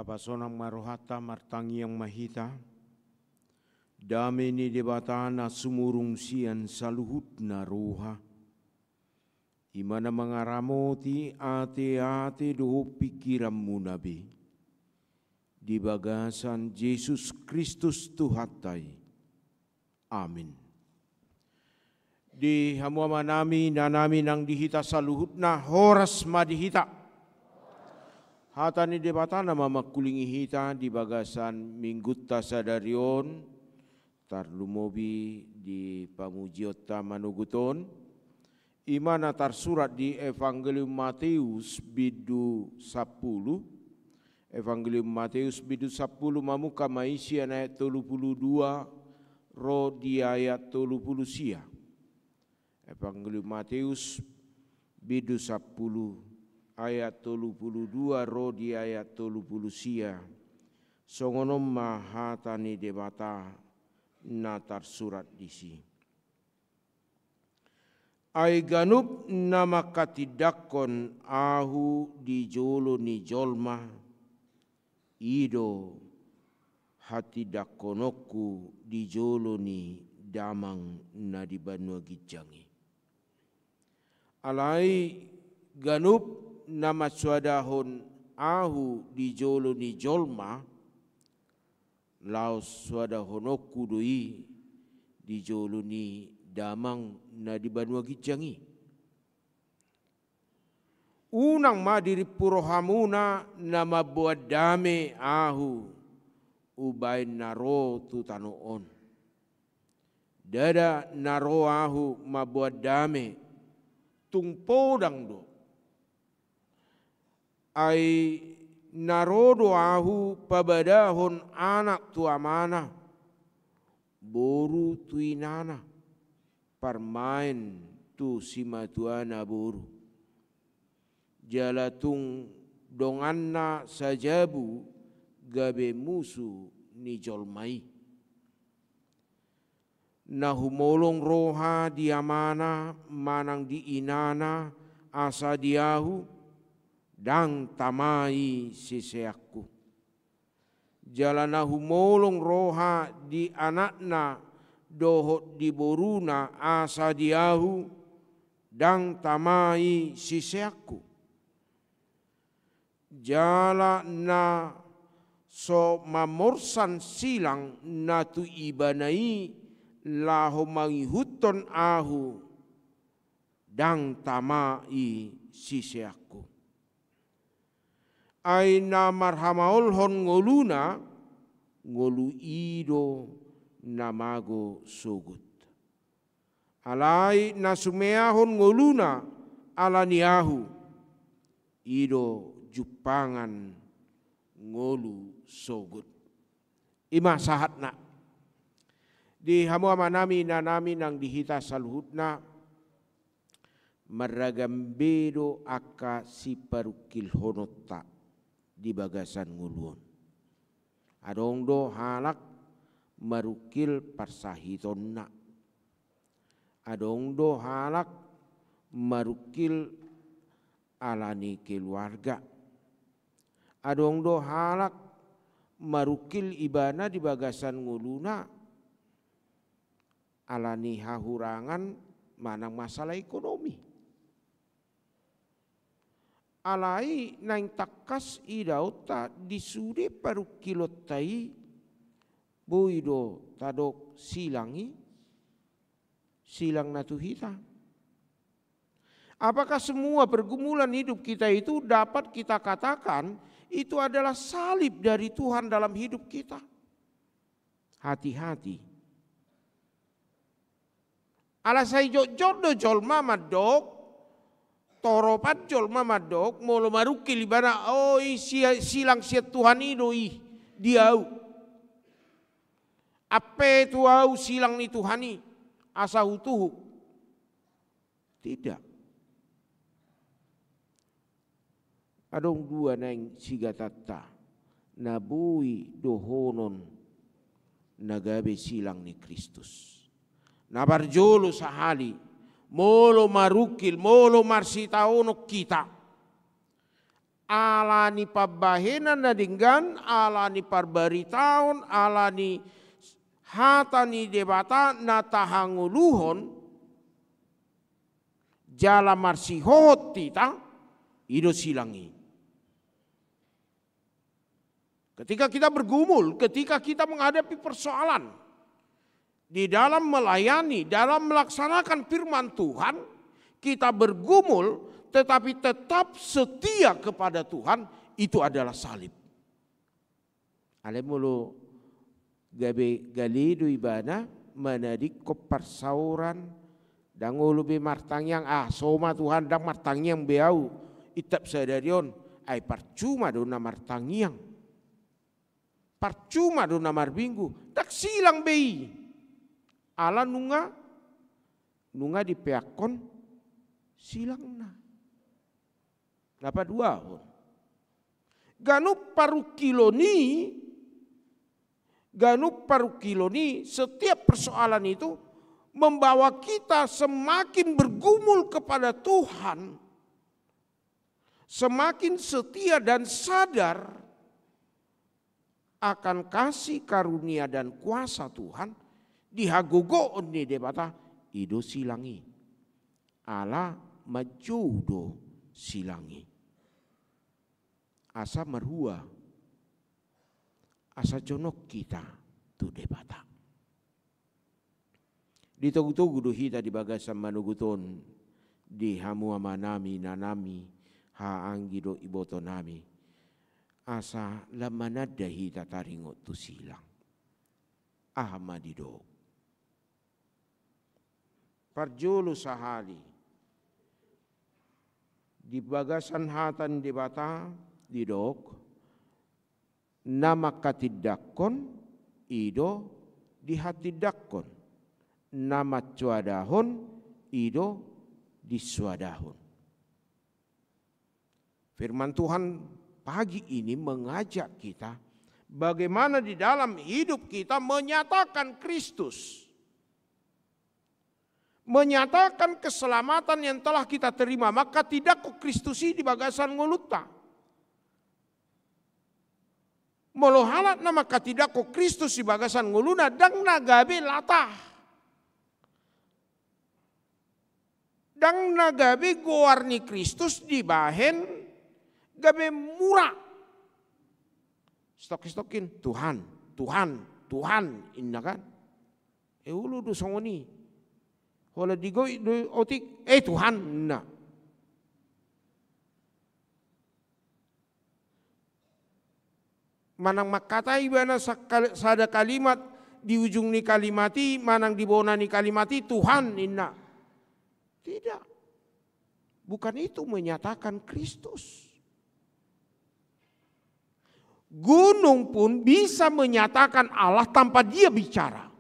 kapasonang marohata martangi yang mahita, dame ni debatana sumurung sian saluhutna roha, imana mengaramoti ate-ate doho pikiranmu nabi, di bagasan Yesus Kristus Tuhatai. Amin. Di hamuama nami nanami nang dihita saluhutna horas madihita. Hata ni debatana mama kulingi hita di bagasan minggutta sadarion tarlumobi di pamujiota manuguton. Imana tarsurat di Evangelium Matius bidu 10. Evangelium Matius bidu 10 mamuka maisi ayat 32 ro di ayat 30 sia. Evangelium Matius bidu 10 ayat 32 ro di ayat 30 sia. Songonom mahatani debata natar surat disi. Ai ganup nama katidakon ahu di jolo ni jolma ido hati dakonoku di jolo ni damang na di banua gijangi. Alai ganup nama suadahon ahu di jolo ni jolma laos suadahonoku doi di jolo ni damang na di banua gijangi. Unang madiri purohamuna nama buat dame ahu ubain naro tu tanoon. Dada naro ahu mabuat dame tungpodang do. Ai narodo ahu pabadahon anak tu amana boru tu inana parmain tu simatuana boru. Jalatung donganna sajabu gabe musu ni jolmai. Nahumolong roha diamana manang di inana asa diahu dang tamai siseakku. Jalana humolong roha di anakna dohot di boruna asa diahu dang tamai siseakku. Jala na so mamorsan silang na tu ibanai laho mangihuton ahu dang tamai siseakku. Ai na marhamaolhon ngoluna ngolu ido namago sogut. Alai na sumeahon ngoluna alaniahu ido jupangan ngolu sogut. Ima sahatna di hamuama nami nanami nang dihita saluhutna maragambedo aka si parukil honota di bagasan nguluon. Adong do halak marukil parsahitonna. Adong do halak marukil alani keluarga. Adong do halak marukil ibana di bagasan nguluna alani hahurangan manang masalah ekonomi. Alai naing takas idauta disude parukilotai boido tadok silangi silang natuhita. Apakah semua pergumulan hidup kita itu dapat kita katakan itu adalah salib dari Tuhan dalam hidup kita? Hati-hati. Alasai jodoh jolma madok, toropat jolma madok, molo marukil ibana, oi silang siat Tuhan idoi, diau. Ape tuau silang ni Tuhani, asa utuhu. Tidak. Adong dua nang sigatata nabui dohonon nagabe silang ni Kristus. Nabarjolo sahali molo marukil molo marsitaono kita alani pabahenan na dinggan, alani parbaritaon, alani hatani debata natahanguluhon, jala marsihohot tita, ido silangi. Ketika kita bergumul, ketika kita menghadapi persoalan, di dalam melayani, dalam melaksanakan firman Tuhan, kita bergumul tetapi tetap setia kepada Tuhan, itu adalah salib. Alemulu gabe galidu ibana menadik koparsauran dangulu be martangyang soma Tuhan dang martangyang beau itap sadarion ay parcuma do na martangyang. Parcuma do na marbinggu tak silang bei. Ala nunga di peakon silang na. Napa dua? Ganu paru kilo ni setiap persoalan itu membawa kita semakin bergumul kepada Tuhan, semakin setia dan sadar akan kasih karunia dan kuasa Tuhan. Dihagogo ni debata ido silangi ala majudo silangi. Asa merhua, asa jonok kita tu debata. Ditogu-togu dohita di bagasan manuguton di hamu amanami nanami haanggi do iboto nami. Asa lamanada hita taringot tu silang. Ahmadido. Parjolo sahali. Di bagasan hatan debata didok nama katidakon ido dihatidakon, nama cuadahon ido disuadahon. Firman Tuhan pagi ini mengajak kita bagaimana di dalam hidup kita menyatakan Kristus, menyatakan keselamatan yang telah kita terima. Maka tidak kok Kristus di bagasan nguluta. Molohalat nama katidak ko Kristus si bagasan nguluna dang nagabe latah. Dang nagabe goarni Kristus di bahen gabe murah. Stok-stokin Tuhan inna kan. Ulu do songoni. Hola digoy do otik Tuhan na. Manang makatai bana sada kalimat di ujung ni kalimati, manang di bona ni kalimati Tuhan inna. Tidak. Bukan itu menyatakan Kristus. Gunung pun bisa menyatakan Allah tanpa dia bicara.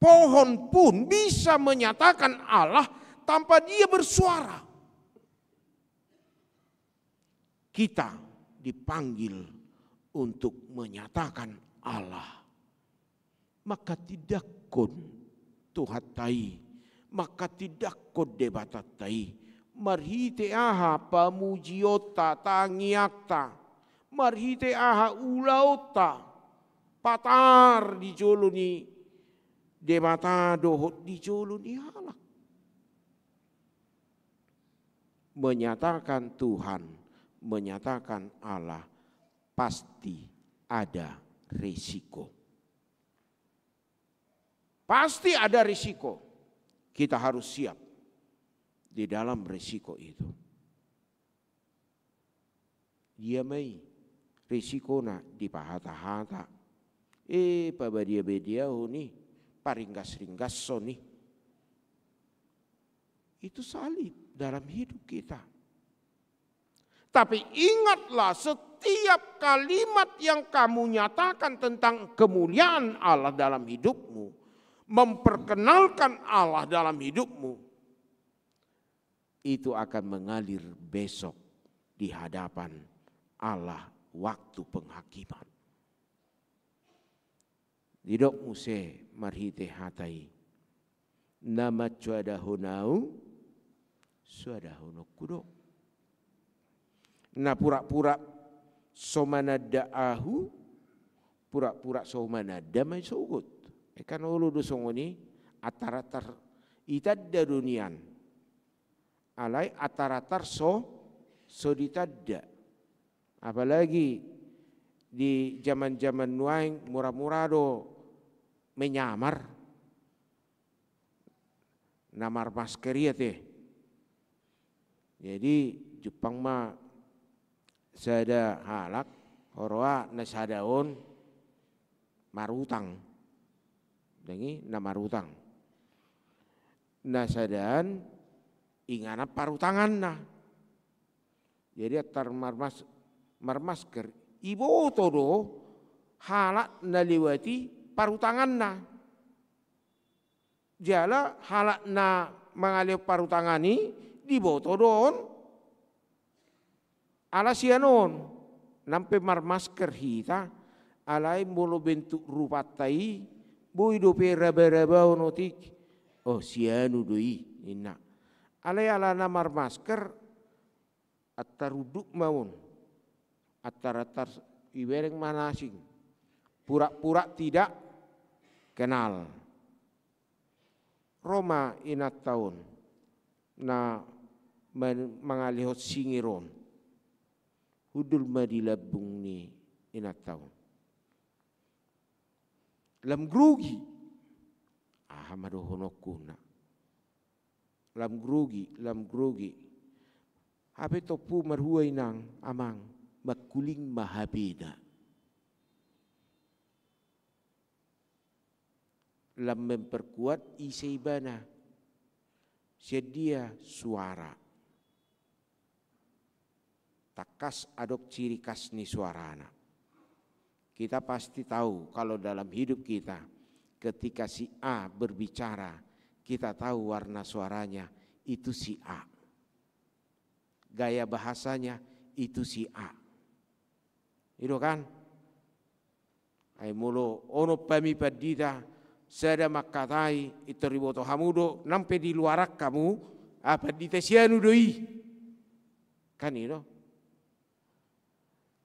Pohon pun bisa menyatakan Allah tanpa dia bersuara. Kita dipanggil untuk menyatakan Allah. Maka tidak kon tuhatai, maka tidak kon debatatai. Marhite aha pamujiota tangiakta, marhite aha ulauta, patar di jolo ni debata dohot di jolo ni halak. Menyatakan Tuhan, menyatakan Allah, pasti ada risiko. Pasti ada risiko. Kita harus siap di dalam risiko itu. Dia mai risiko na di pahata-hata. Pabadia-badia ni paringgas-ringgas soni. Itu salib dalam hidup kita. Tapi ingatlah setiap kalimat yang kamu nyatakan tentang kemuliaan Allah dalam hidupmu, memperkenalkan Allah dalam hidupmu, itu akan mengalir besok di hadapan Allah waktu penghakiman. Didok muse marhite hatai, nama cuadahunau, suadahunok kudok. Na pura-pura somanadaahu, pura-pura somanada may sugot. Kan ulo dosong ini ataratar itadda dunian. Alay ataratar so ditadda. Apalagi di zaman-zaman nuaing murah-murah do menyamar. Namar maskeria teh. Jadi Jepang mah sada halak horoa nasadaon marutang. Dengi na marutang. Nasadaan ingana parutangan na. Jadi atar marmasker ibo todo halak naliwati parutangan na. Jala halak na mengalih parutangani diboto don alasianon nampe marmasker hita alai mulu bentuk rupatai boy do raba-raba onotik oh sianu doi inna alai alana marmasker attaruduk maun attar ibereng manasing pura-pura tidak kenal. Roma inat tahun na mengalihot singiron hudul madilabung ni inat tahun lam grugi madohonokuna lam grugi hape topu marhuay nang amang makuling mahabeda lam memperkuat isaibana sedia suara takas adok ciri khas ni suarana. Kita pasti tahu kalau dalam hidup kita ketika si A berbicara kita tahu warna suaranya itu si A, gaya bahasanya itu si A, itu kan ay mulo ono pami padita sada makatai itu riboto hamudo nampe di luarak kamu apa di tesianu doi kan itu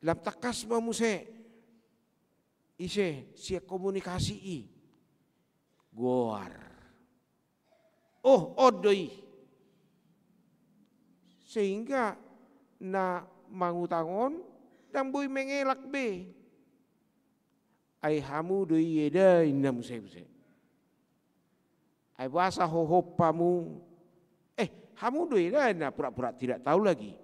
lam takas mamuse ise sia komunikasi i goar odoi sehingga na mangutangon dan boy mengelak be ay hamu doi yeda inna muse ay bahasa hohopamu hamu doi na pura-pura tidak tahu lagi.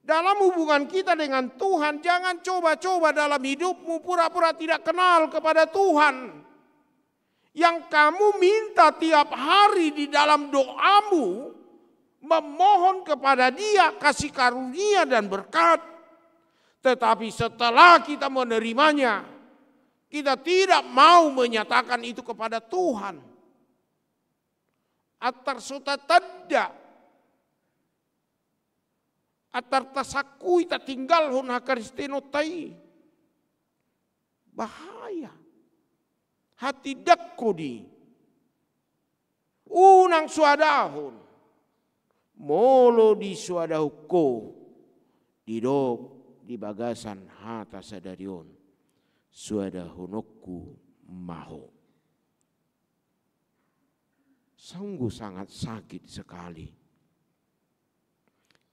Dalam hubungan kita dengan Tuhan jangan coba-coba dalam hidupmu pura-pura tidak kenal kepada Tuhan. Yang kamu minta tiap hari di dalam doamu memohon kepada Dia kasih karunia dan berkat. Tetapi setelah kita menerimanya, kita tidak mau menyatakan itu kepada Tuhan. Atar sota tadda, atar tasakui tak tinggal hon hakaristeno tai. Bahaya. Hati dakkodi. Unang suadahon. Molo di suadahuko. Didok di bagasan hata sadarion. Suadahonokku maho. Sungguh sangat sakit sekali.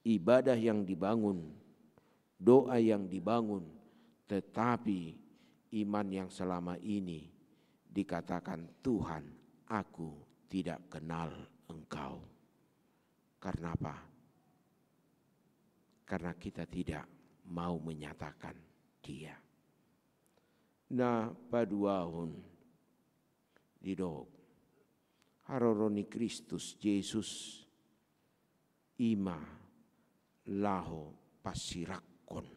Ibadah yang dibangun, doa yang dibangun, tetapi iman yang selama ini dikatakan Tuhan, aku tidak kenal Engkau. Karena apa? Karena kita tidak mau menyatakan Dia. Nah, paduahon didok haroroni Kristus Yesus ima laho pasirakon.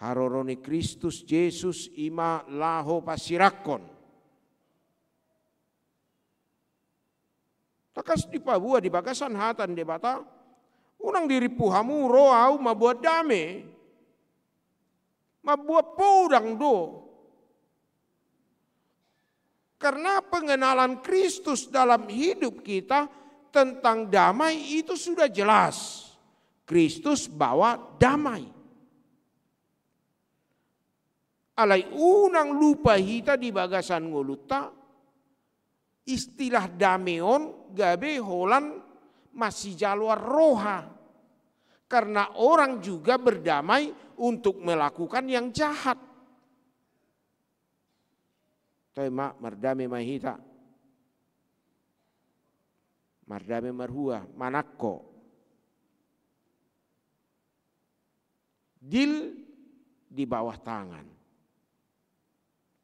Haroroni Kristus Yesus ima laho pasirakon. Takas di Papua di bagasan hatan di bata unang diripuhamu roau mabuat dame mabuat podang do. Karena pengenalan Kristus dalam hidup kita tentang damai itu sudah jelas. Kristus bawa damai. Alai unang lupa hita di bagasan ngoluta, istilah dameon gabe holan masih jaluar roha. Karena orang juga berdamai untuk melakukan yang jahat. Tema mardame mahita. Mardame marhua manakko. Dil di bawah tangan.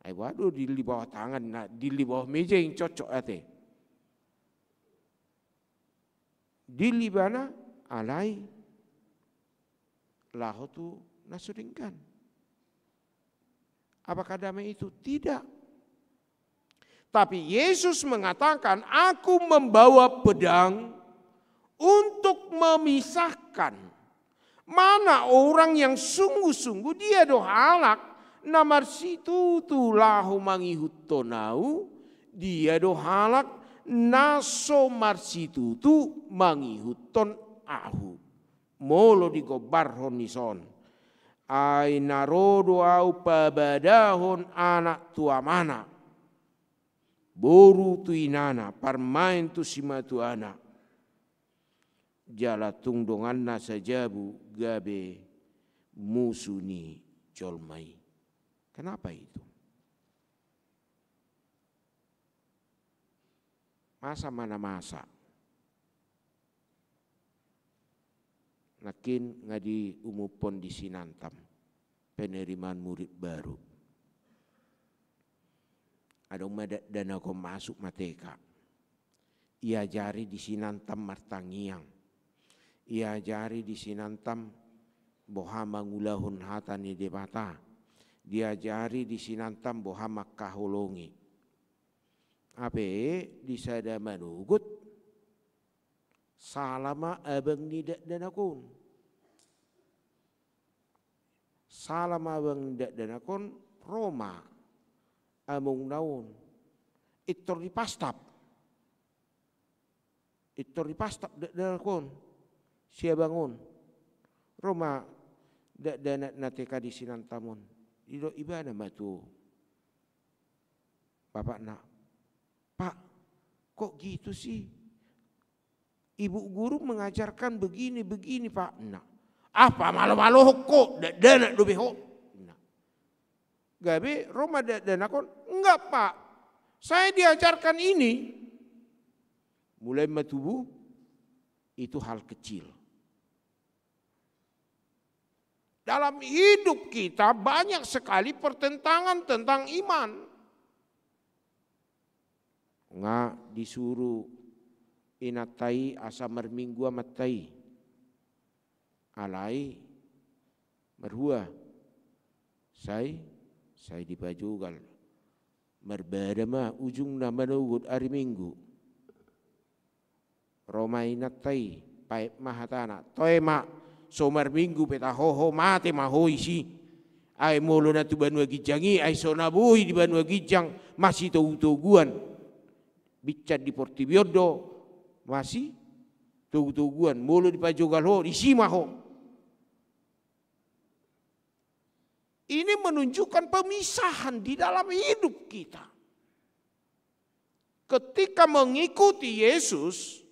Waduh, dil di bawah tangan, nah, dil di bawah meja yang cocok ate. Dil di mana? Alai laho tu nasudingkan. Apakah damai itu? Tidak. Tapi Yesus mengatakan, aku membawa pedang untuk memisahkan. Mana orang yang sungguh-sungguh dia dohalak namar situ tu lahu mangihut tonau, dia dohalak naso marsitu tu mangihut ton ahu. Molo di gobarhon nison. Ai narodo au pabadahon anak tua mana. Boru tu inana parmain tu simatu anak. Jala tungdongan nasajabu gabe musuni jolmai. Kenapa itu? Masa mana masa? Nakin ngadi umupon di Sinantam penerimaan murid baru. Ada umat dana ko masuk mateka. Ia jari di Sinantam martangiang. Ia jari di Sinantam bohama ngulahun hatani debata. Dia jari di Sinantam bohama kaholongi. Ape di sada manugut salama abang nidak danakon. Salama abang nidak danakon Roma among naon. Itor di pastap. Itor di pastap danakon. Sia bangun Roma dak dana nateka di Sinantamon. Ido ibadah matu. Bapak nak, Pak, kok gitu sih? Ibu guru mengajarkan begini Pak. Nah, apa malu-malu kok dak dana dobeho? Nah, gabe Roma dak dana kon enggak Pak. Saya diajarkan ini. Mulai matubu itu hal kecil. Dalam hidup kita banyak sekali pertentangan tentang iman. Nggak disuruh inatai asa merminggu amatai. Alai merhua. Saya dibajugal. Merbada mah ujung nama nugut hari Minggu. Roma inatai paip mahatana. Toe mak. Somar minggu peta hoho mate mahoi si. Ai molo na tu banua gijangi ai sonabuhi di banua gijang masih tuguan. Bicat di Portibiodo masih tuguan molo di Pajogal ho di Simaho. Ini menunjukkan pemisahan di dalam hidup kita. Ketika mengikuti Yesus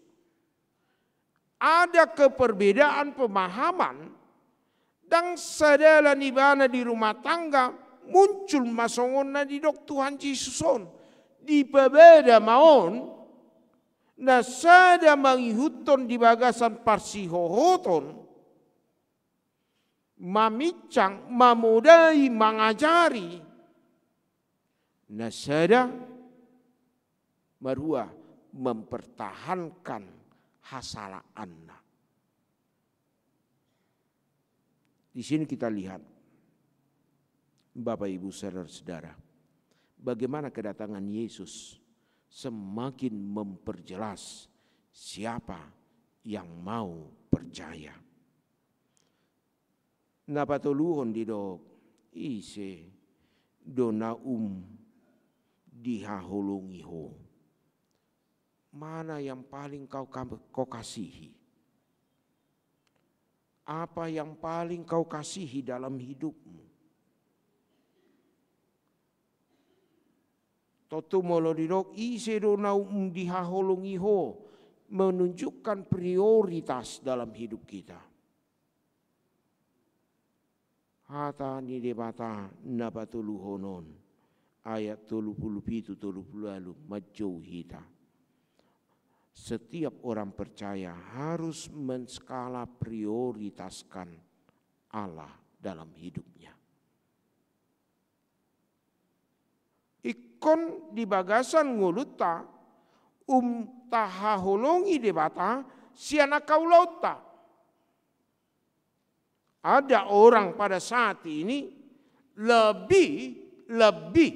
ada keperbedaan pemahaman dan sadala nibana di rumah tangga muncul masongona di dok Tuhan Yesuson di pebeda maon na sada mangihuton di bagasan parsihohoton mamicang mamudai mangajari na sada marua mempertahankan hasala anna. Di sini kita lihat Bapak Ibu saudara-saudara, bagaimana kedatangan Yesus semakin memperjelas siapa yang mau percaya. Napatuluhon di dok ise dona dihahulungiho mana yang paling kau kasihi? Apa yang paling kau kasihi dalam hidupmu? Totu molodidok ise do nau dihaholongiho, menunjukkan prioritas dalam hidup kita. Hata ni debata nabatuluhonon ayat 37 majau hita. Setiap orang percaya harus menskala prioritaskan Allah dalam hidupnya. Ikon di bagasan nguluta tahaholongi debata siana kaulauta. Ada orang pada saat ini lebih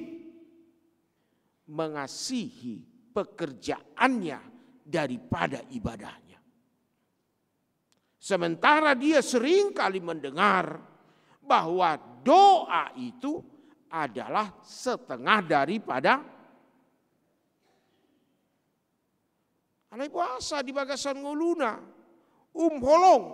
mengasihi pekerjaannya daripada ibadahnya. Sementara dia sering kali mendengar bahwa doa itu adalah setengah daripada alai puasa di bagasan nguluna holong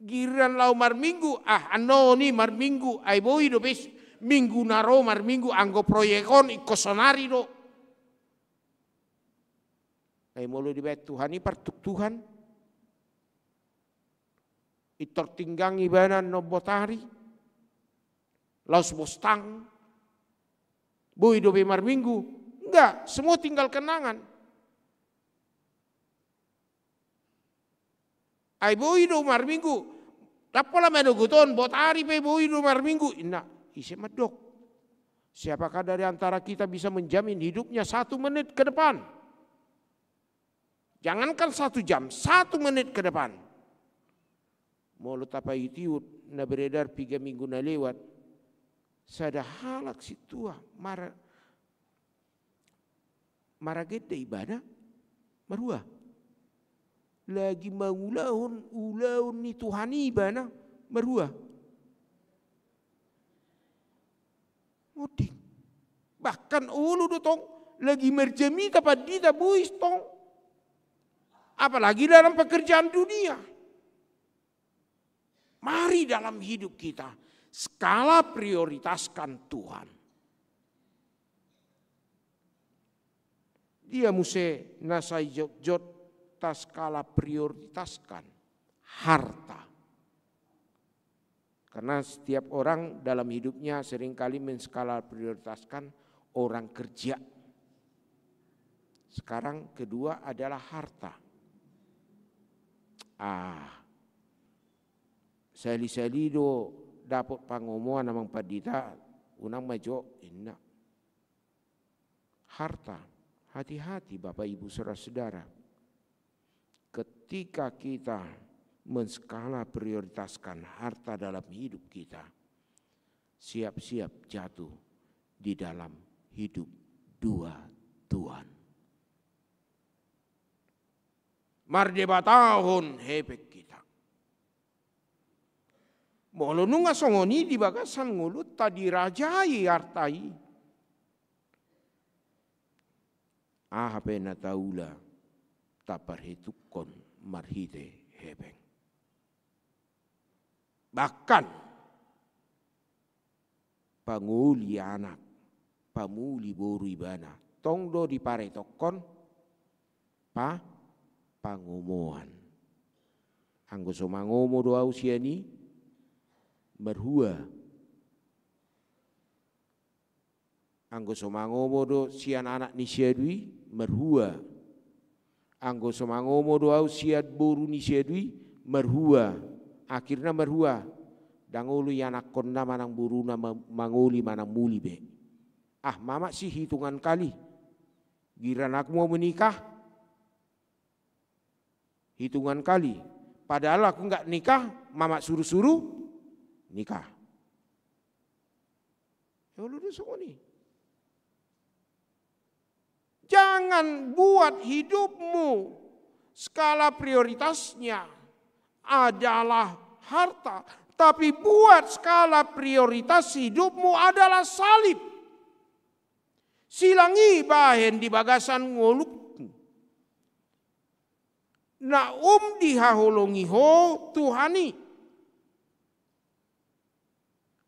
giran lau mar minggu anoni mar minggu ai boi do bes minggu naro mar minggu anggo proyekon ikosonari do ai molo di bet Tuhan i partuk Tuhan itor tinggang ibanan no botari laus bostang boi do be mar minggu enggak, semua tinggal kenangan. Ai boi do mar minggu. Tapola medoguton botari pe boi do mar minggu. Inna isi medok. Siapakah dari antara kita bisa menjamin hidupnya 1 menit ke depan? Jangankan 1 jam, 1 menit ke depan. Mulut apa itu na beredar 3 minggu na lewat. Sada halak situa maragede ibadah marua. Lagi mangulahun ni Tuhan ibadah marua. Moding. Bahkan ulu dotong lagi merjemi tapat dita buis tong. Apalagi dalam pekerjaan dunia. Mari dalam hidup kita skala prioritaskan Tuhan. Dia muse nasai jot tas skala prioritaskan harta. Karena setiap orang dalam hidupnya seringkali menskala prioritaskan orang kerja. Sekarang kedua adalah harta. Sali-sali do dapat pangomoan namang padita unang majo inna. Harta, hati-hati Bapak Ibu Saudara-saudara. Ketika kita menskala prioritaskan harta dalam hidup kita, siap-siap jatuh di dalam hidup dua Tuhan. Mardebatahon hepek kita. Molo nunga songoni di bagasan ngulut tadi rajai hartai. Pena taula taparhitukon marhite hebeng. Bahkan panguli anak, pamuli boru ibana, tongdo di paretokon pangomoan. Anggo somangomo doa usia ni berhua. Anggo somangomo do sian anak ni siadui merhua. Anggo somangomo do siad boru ni siadui merhua. Akhirnya merhua. Dangulu yang anak konna manang buruna manguli manang muli be. Mama sih hitungan kali. Giran aku mau menikah. Hitungan kali. Padahal aku enggak nikah, mama suruh-suruh nikah. Ya udah semua nih. Jangan buat hidupmu skala prioritasnya adalah harta, tapi buat skala prioritas hidupmu adalah salib. Silangi bahen di bagasan ngolukmu. Na dihaholongi ho Tuhani.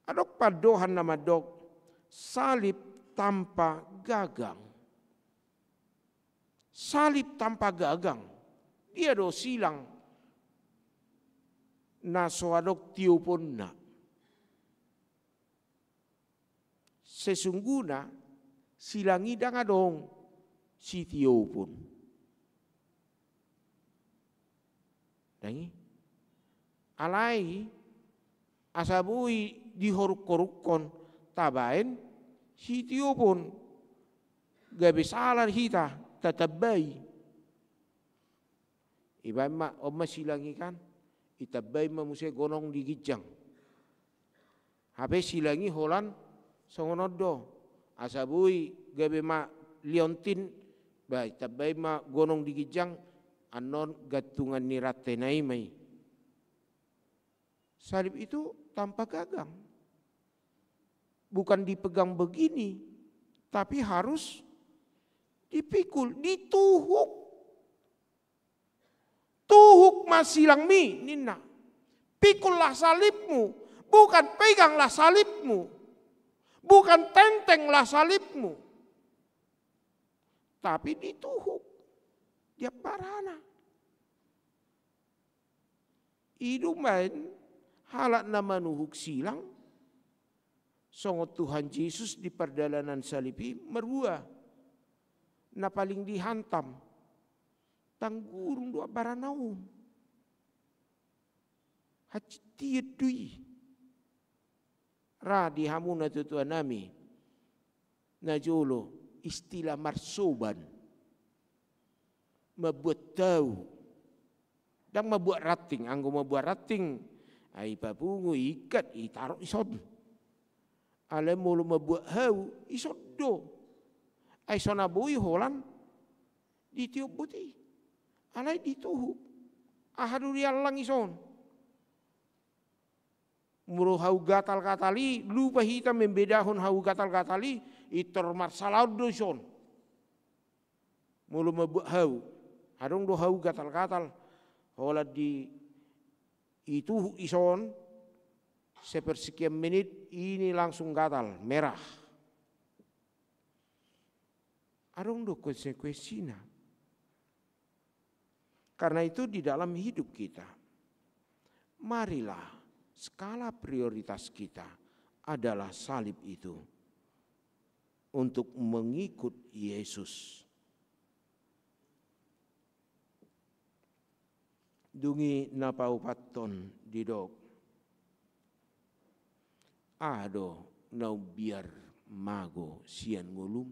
Adok padohan nama dok salib tanpa gagang. Salib tanpa gagang. Dia do silang na soadok tiupon na. Sesungguhnya silangi dangadong si tiupon. Dangi alai asabui dihoruk-horukon tabain si tiupon gabe salar hita tatabay. Iba ma oma silangi kan itabay ma musay gonong di gijang. Habe silangi holan songonodo asabui gabe ma liontin ba itabay ma gonong di gijang anon gatungan ni ratenai mai. Salib itu tanpa gagang. Bukan dipegang begini, tapi harus dipikul, dituhuk. Tuhuk masilang mi, nina. Pikullah salibmu, bukan peganglah salibmu. Bukan tentenglah salibmu. Tapi dituhuk. Dia parana. Iduman halat nama nuhuk silang. Songot Tuhan Yesus di perdalanan salibi merua. Na paling dihantam. Tanggurung dua baranaum. Hacitiet dui. Ra dihamuna tutua nami. Najolo istilah marsoban. Membuat tahu. Dan membuat rating. Anggo membuat rating. Ai papungu ikat itaruh isod. Ale mulu membuat hau isodo. Ai sonabui holan ditiup buti. Alai dituhu. Ahadu rialang ison. Mulu hau gatal katali lupa hitam membedahun hau gatal katali itor marsalaud ison. Mulu membuat hau. Hadong do hau gatal-gatal. Hola di itu ison sepersekian menit ini langsung gatal merah. Adong do konsekuensinya. Karena itu di dalam hidup kita, marilah skala prioritas kita adalah salib itu untuk mengikut Yesus. Dungi napaupaton didok. Ado nau biar mago sian ngulum.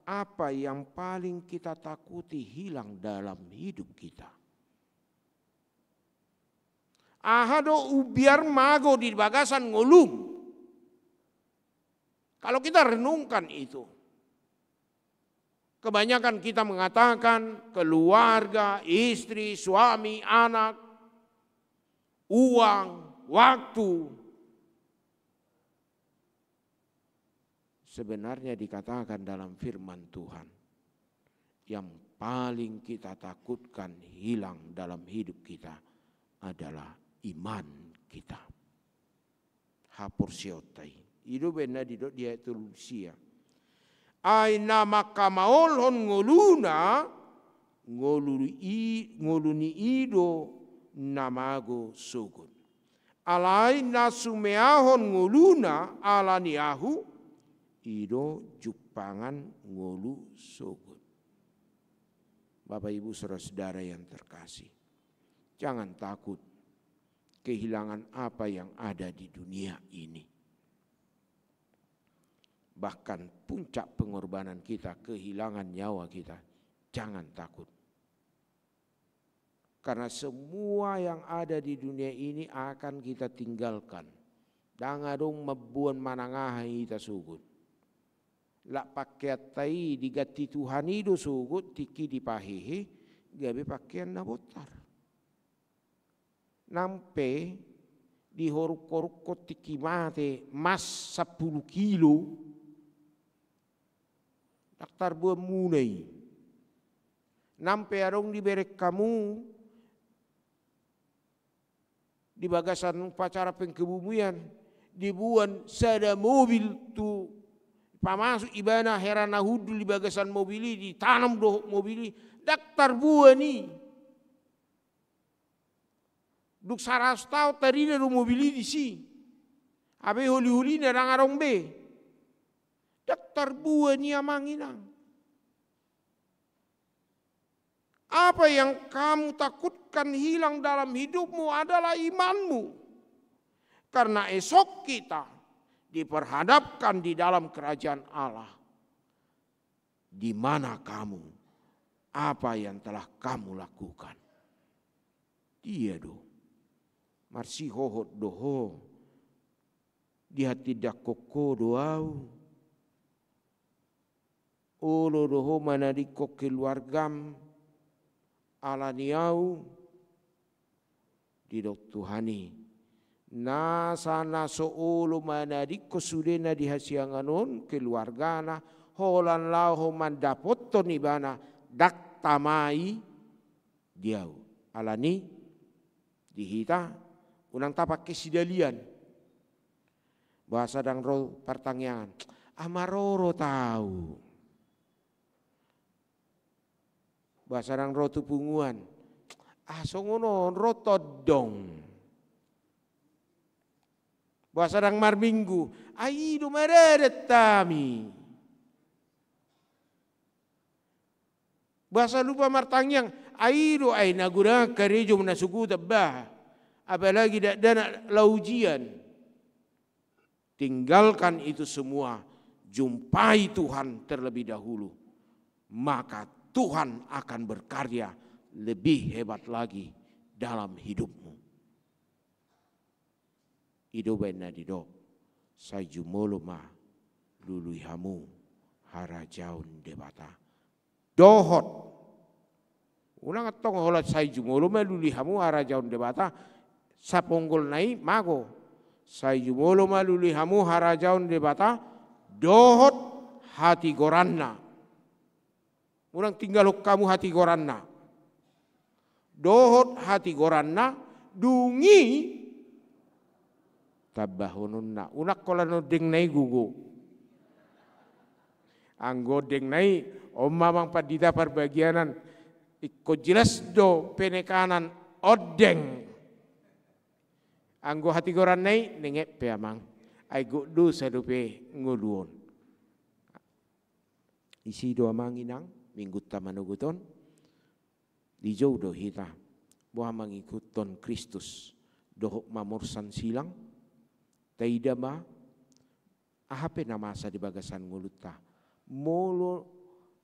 Apa yang paling kita takuti hilang dalam hidup kita? Ahado ubiar mago di bagasan ngulum. Kalau kita renungkan itu. Kebanyakan kita mengatakan keluarga, istri, suami, anak, uang, waktu. Sebenarnya dikatakan dalam firman Tuhan, yang paling kita takutkan hilang dalam hidup kita adalah iman kita. Hapur siotai. Itu benar dia itu lusia. Aina makamaolhon ngoluna ngoluni ido namago sugun. Alai nasumeahon ngoluna alaniahu ido jupangan ngolu sugun. Bapak Ibu saudara-saudara yang terkasih, jangan takut kehilangan apa yang ada di dunia ini. Bahkan puncak pengorbanan kita, kehilangan nyawa kita, jangan takut. Karena semua yang ada di dunia ini akan kita tinggalkan. Dangadong mabuan manangahai kita sugut. Lak pakai digati Tuhan itu sugut, tiki dipahihi, gabe pakaian nabotar. Nampe di horuk-horuk tiki mate mas 10 kilo daktar buah munai nampe arong di berek kamu di bagasan upacara pengkebumian dibuan sada mobil tu pamasuk ibana herana hudu di bagasan mobili ditanam doh mobili daktar buah ni duk 100 tahun tadi na mobili di si abe holi-holi na rangarong be daktar buah ni amanginang. Apa yang kamu takutkan hilang dalam hidupmu adalah imanmu. Karena esok kita diperhadapkan di dalam kerajaan Allah. Di mana kamu? Apa yang telah kamu lakukan? Dia do. Marsi hohot doho. Dia tidak koko doau. Olo doho manadiko keluargam. Alaniau didok Tuhani nasa naso ulu manadiko sudena dihasianganon keluargana holan lau mandapoton ibana dak tamai diau alani dihita unang tapak kesidalian bahasa dang ro pertanyaan amaroro tahu bahasa orang rotu punguan, songono roto dong. Bahasa orang marminggu, aido meredet tami. Bahasa lupa martangyang, aido ay nagura karejo menasuku tebah. Apalagi dana laujian. Tinggalkan itu semua, jumpai Tuhan terlebih dahulu. Maka Tuhan akan berkarya lebih hebat lagi dalam hidupmu. Ido bena dido, saju moloma luluihamu harajaun debata. Dohot, unang atong holat saju moloma luluihamu harajaun debata. Saponggol nai mago, saju moloma luluihamu harajaun debata. Dohot hati goranna. Urang tinggal kamu hati goranna. Dohot hati goranna dungi tabahununna. Unak kolano deng nai gugu. Anggo deng nai mamang padita perbagianan ikut jelas do penekanan odeng. Anggo hati goran nai nengep pe amang. Ai do sadupe nguluon. Isi do amang inang. Minggu tamanuguton di jauh do hita bahwa mengikuton Kristus dohok mamursan silang taidama ahape nama sa di bagasan nguluta molo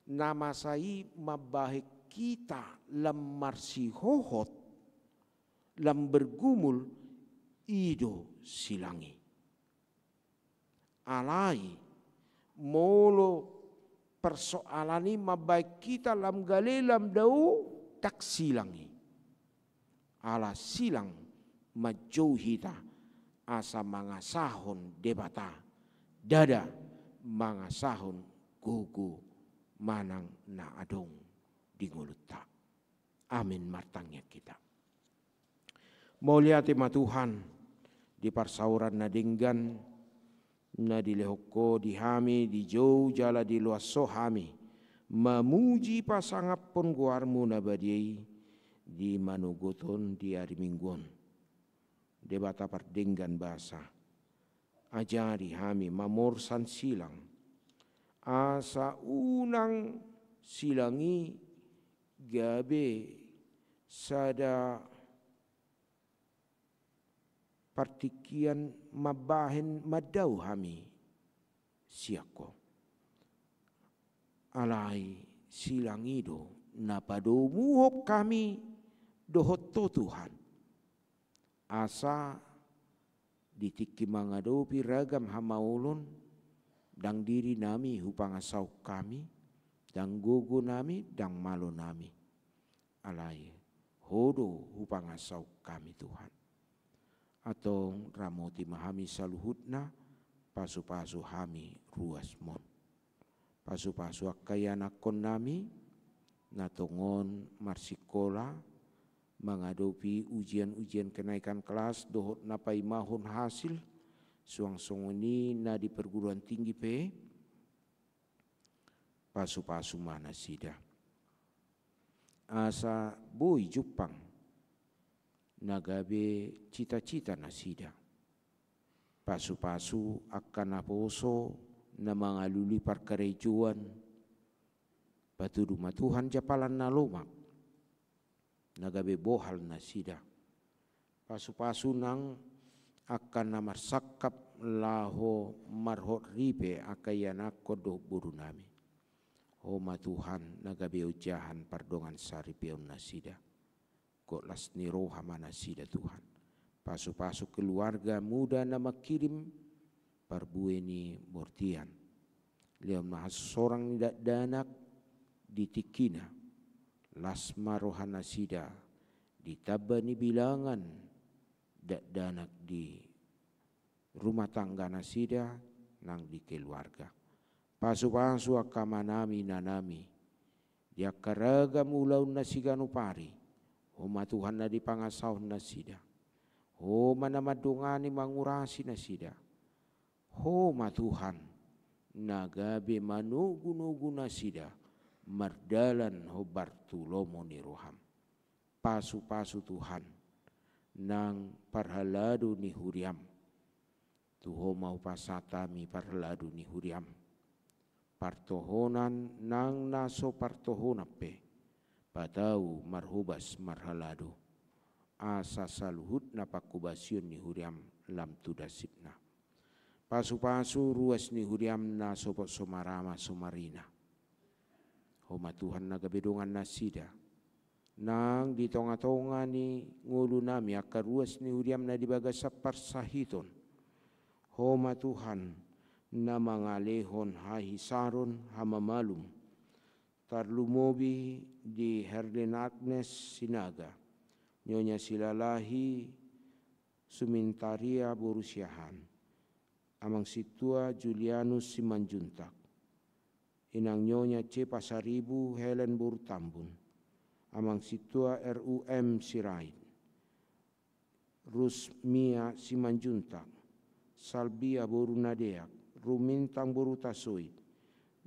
nama sai mabahik kita lam marsi hohot lam bergumul ido silangi alai molo persoalan ini mabaik kita lam galelam dau tak silangi. Ala silang majau hita asa mangasahon debata dada mangasahon gugu manang na adong di nguluta. Amin martangnya kita. Mulia tema Tuhan di parsauran nadinggan na di lehoko di hami di jauh jala di luas so hami memuji pasangap pun guarmu nabadiai di manugoton di hari mingguan debata pardenggan bahasa ajari hami mamorsan silang asa unang silangi gabe sada partikian mabahen madau hami siako alai silang ido napado muhok kami dohotto Tuhan asa ditiki mangadopi ragam hamaulon dang diri nami hupangasau kami dang gogo nami dang malo nami alai hodo hupangasau kami Tuhan atau ramoti mahami saluhutna pasu-pasu hami ruasmon. Pasu-pasu akayana kon nami natongon marsikola menghadapi ujian-ujian kenaikan kelas dohot napai mahon hasil suang songoni na di perguruan tinggi pe pasu-pasu mana sida asa boy Jepang nagabe cita-cita nasida pasu-pasu akan aposo na mangaluli parkarejuan batu rumah Tuhan japalan nalomak nagabe bohal nasida pasu-pasu nang akan namar sakap laho marhot ribe akayana kodo buru nami Homa Tuhan nagabe ujahan pardongan sari peon nasida kok lasni roha mana sida Tuhan pasu-pasu keluarga muda nama kirim parbueni mortian leon mahas sorang tidak danak di tikina lasma rohana sida ditabani bilangan dak danak di rumah tangga nasida nang di keluarga pasu-pasu akamanami nanami dia karaga mulau nasiganu pari homa Tuhan na di pangasau nasida homa namadungani mangurasi nasida homa Tuhan nagabe manugu-nugu nasida mardalan hobartulomo ni roham pasu-pasu Tuhan nang parhaladu ni huriam tuho mau pasatami parhaladu ni huriam partohonan nang naso partohonape patau marhubas marhaladu asa saluhut napakubasion ni huriam lam tudasipna pasu-pasu ruas ni huriam naso somarama somarina homa Tuhan nagabedongan nasida nang di tonga-tonga ni ngulu nami akar ruas ni huriam na dibagasap parsahiton homa Tuhan na mangalehon hahisaron hamamalum tarlumobi di Herden Agnes Sinaga Nyonya Silalahi Sumintaria Borusiahan amang situa Julianus Simanjuntak inang Nyonya C Pasaribu Helen Burtambun amang situa RUM Sirait Rusmia Simanjuntak Salbia Borunadeak Rumintang Boru Tasoid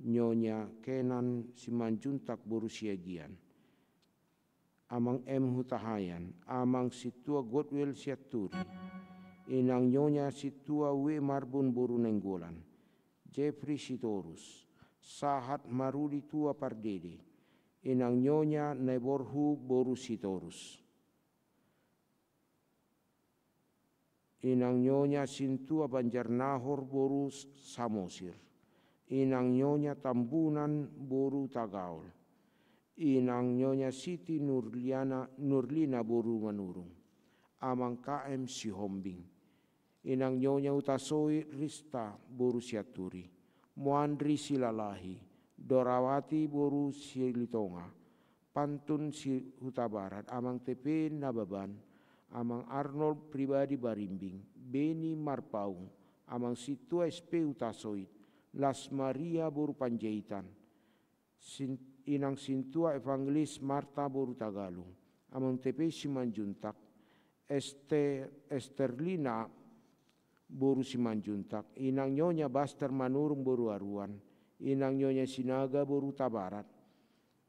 Nyonya Kenan Simanjuntak Boru Siagian amang M Hutahayan amang situa Godwill Siaturi inang Nyonya situa W Marbun Boru Nenggolan Jeffrey Sitorus Sahat Maruli Tua Pardede inang Nyonya Neborhu Boru Sitorus inang Nyonya Sintua Banjarnahor Boru Samosir inang Nyonya Tambunan Boru Tagaul inang Nyonya Siti Nurlina Boru Manurung amang KM Sihombing inang Nyonya Utasoi Rista Boru Siaturi Muandri Silalahi Dorawati Boru Silitonga Pantun Si Huta Barat amang TP Nababan amang Arnold Pribadi Barimbing Beni Marpaung amang situa SP Utasoid Las Maria Boru Panjaitan inang sintua Evangelis Marta Boru Tagalung amang TP Simanjuntak Esterlina Boru Simanjuntak inang Nyonya Baster Manurung Boru Aruan inang Nyonya Sinaga Boru Tabarat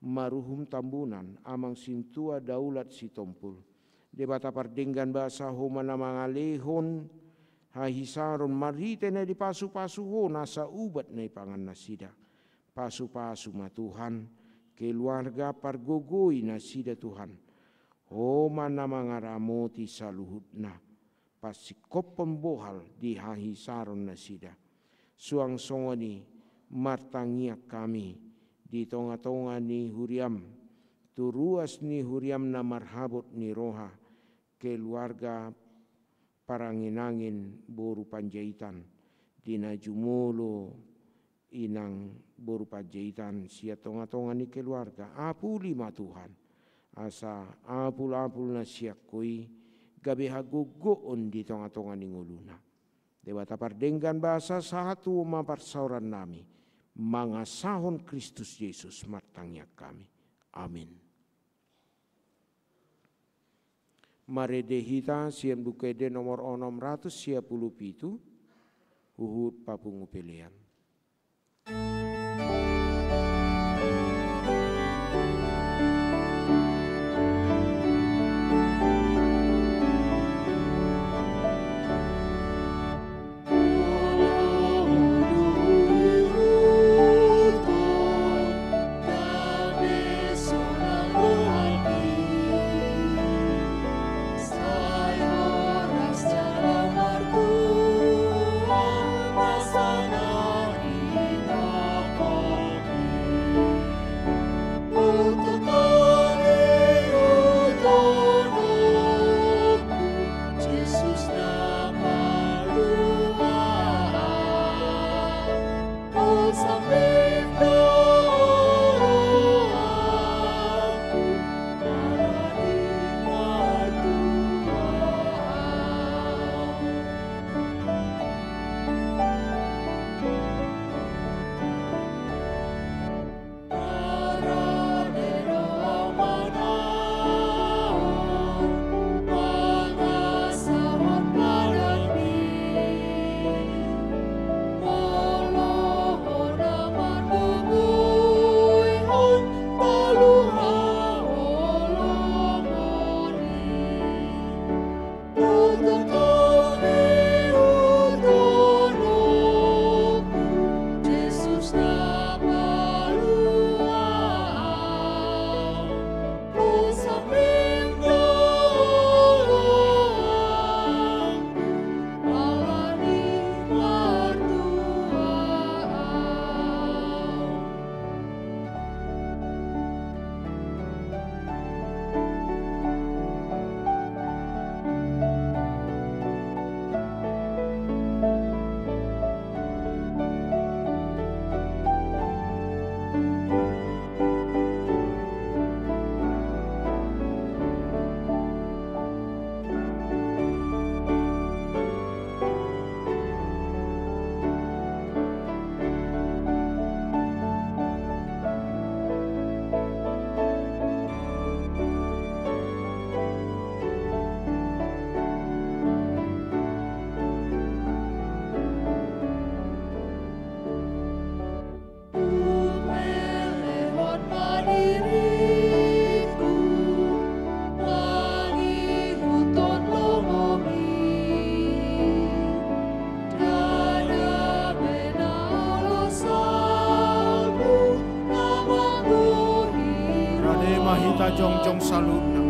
Maruhum Tambunan amang sintua Daulat Sitompul debata pardenggan bahasa homa na mangalehon hahisaron marite na di pasu-pasu ho nasa ubat na ipangan nasida pasu-pasu ma Tuhan keluarga pargogoy nasida Tuhan homa na mangaramoti saluhut na pasikop pembohal di hahisaron nasida suang songoni martangiak kami di tonga-tonga ni huriam turuas ni huriam na marhabot ni roha keluarga paranginangin Boru Panjaitan dina jumulo inang Boru Panjaitan sia tonga-tonga ni keluarga apuli ma Tuhan asa apul-apul na siak koi gabe hagugoon di tonga-tonga ni nguluna. Dewata pardenggan bahasa satu maparsauran nami, mangasahon Kristus Yesus martangnya kami. Amin. Marede hita siam dukede nomor 657 Uhud papungu pilihan. Mahita jongjong saluna.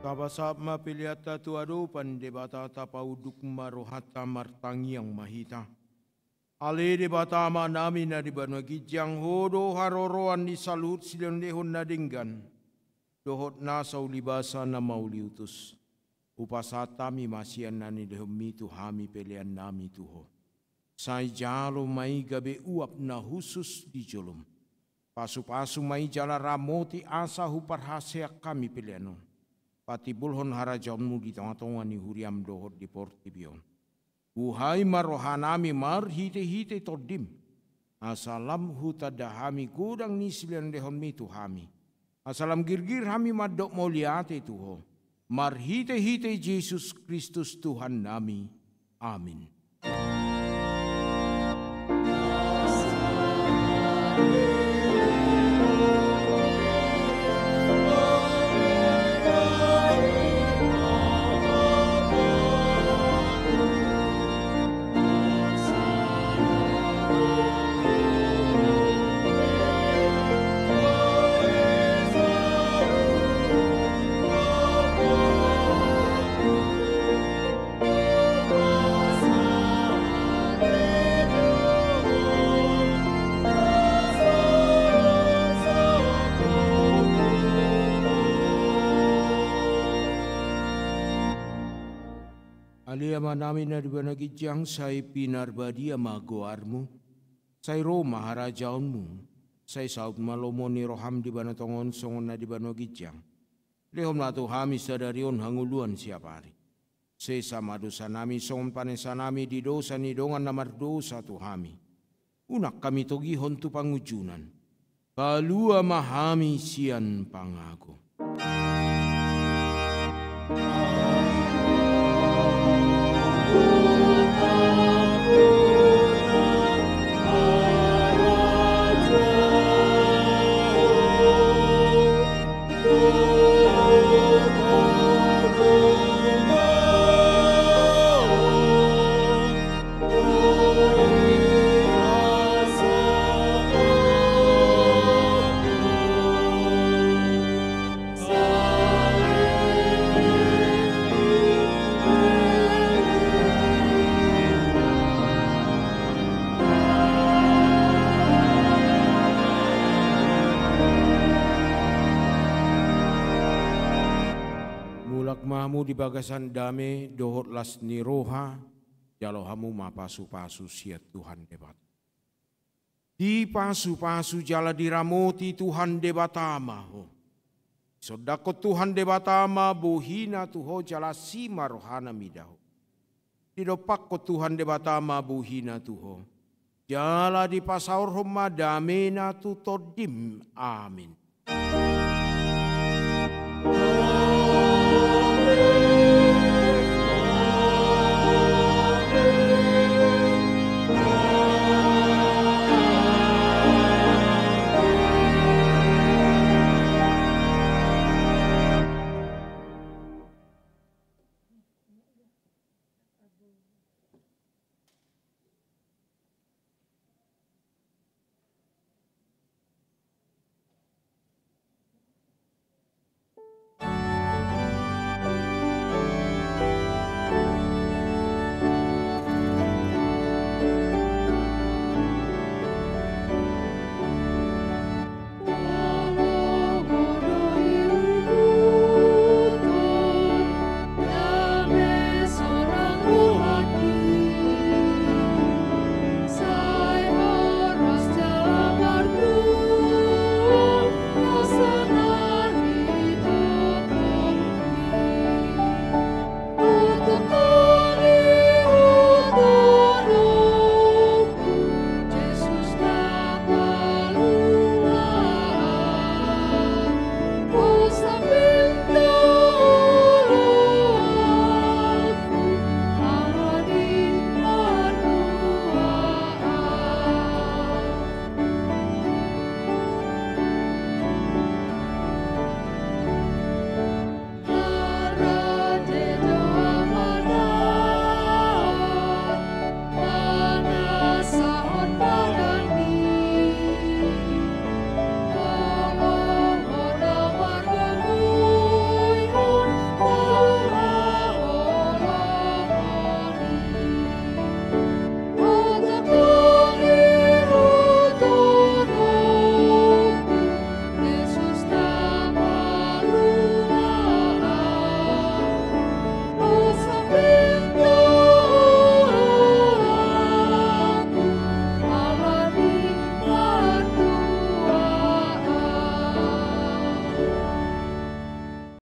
Kabasab mapiliata tuadu pandebata tapauduk marohata martangiang mahita. Ale debata manami na dibanwa gijang hodo haroroan di salut silang dehon nadinggan. Dohot nasau libasa na mauliutus. Upasatami masian nani dehom itu hami pelian nami tuho. Sai jalo mai gabe uap na husus di jolom. Pasu-pasu mai jala ramoti asa huparhaseak kami pilihan. Patibulhon harajaunmu di tengah-tengah ni huriam dohot di portibion. Uhai marohanami marhite-hite todim. Asalam hutadahami gudang nisilian dehon mi tuhami. Asalam girgir hami madok moliate tuho. Marhite-hite Yesus Kristus Tuhan nami. Amin. Aliama namin na dibanagijang say pinarbadia magoarmu, say Roma harajaunmu, say saud malomo ni roham dibanatongon songon na dibanagijang. Lehom na tuhami sadarion hanguluan siapari. Say sama dosa nami songon panesa nami di dosa ni dongan na mardosa tuhami. Unak kami togihon tu pangujunan. Kalua mahami sian pangago. Mahmu di bagasan dame dohot las ni roha jalo hamu mapasu-pasu siat Tuhan debat. Di pasu-pasu jala diramoti Tuhan debatama ho. Sodako Tuhan debatama buhina tuho jala sima rohana midaho. Didopak ko Tuhan debatama buhina tuho. Jala di pasaur homa damena tu todim. Amin.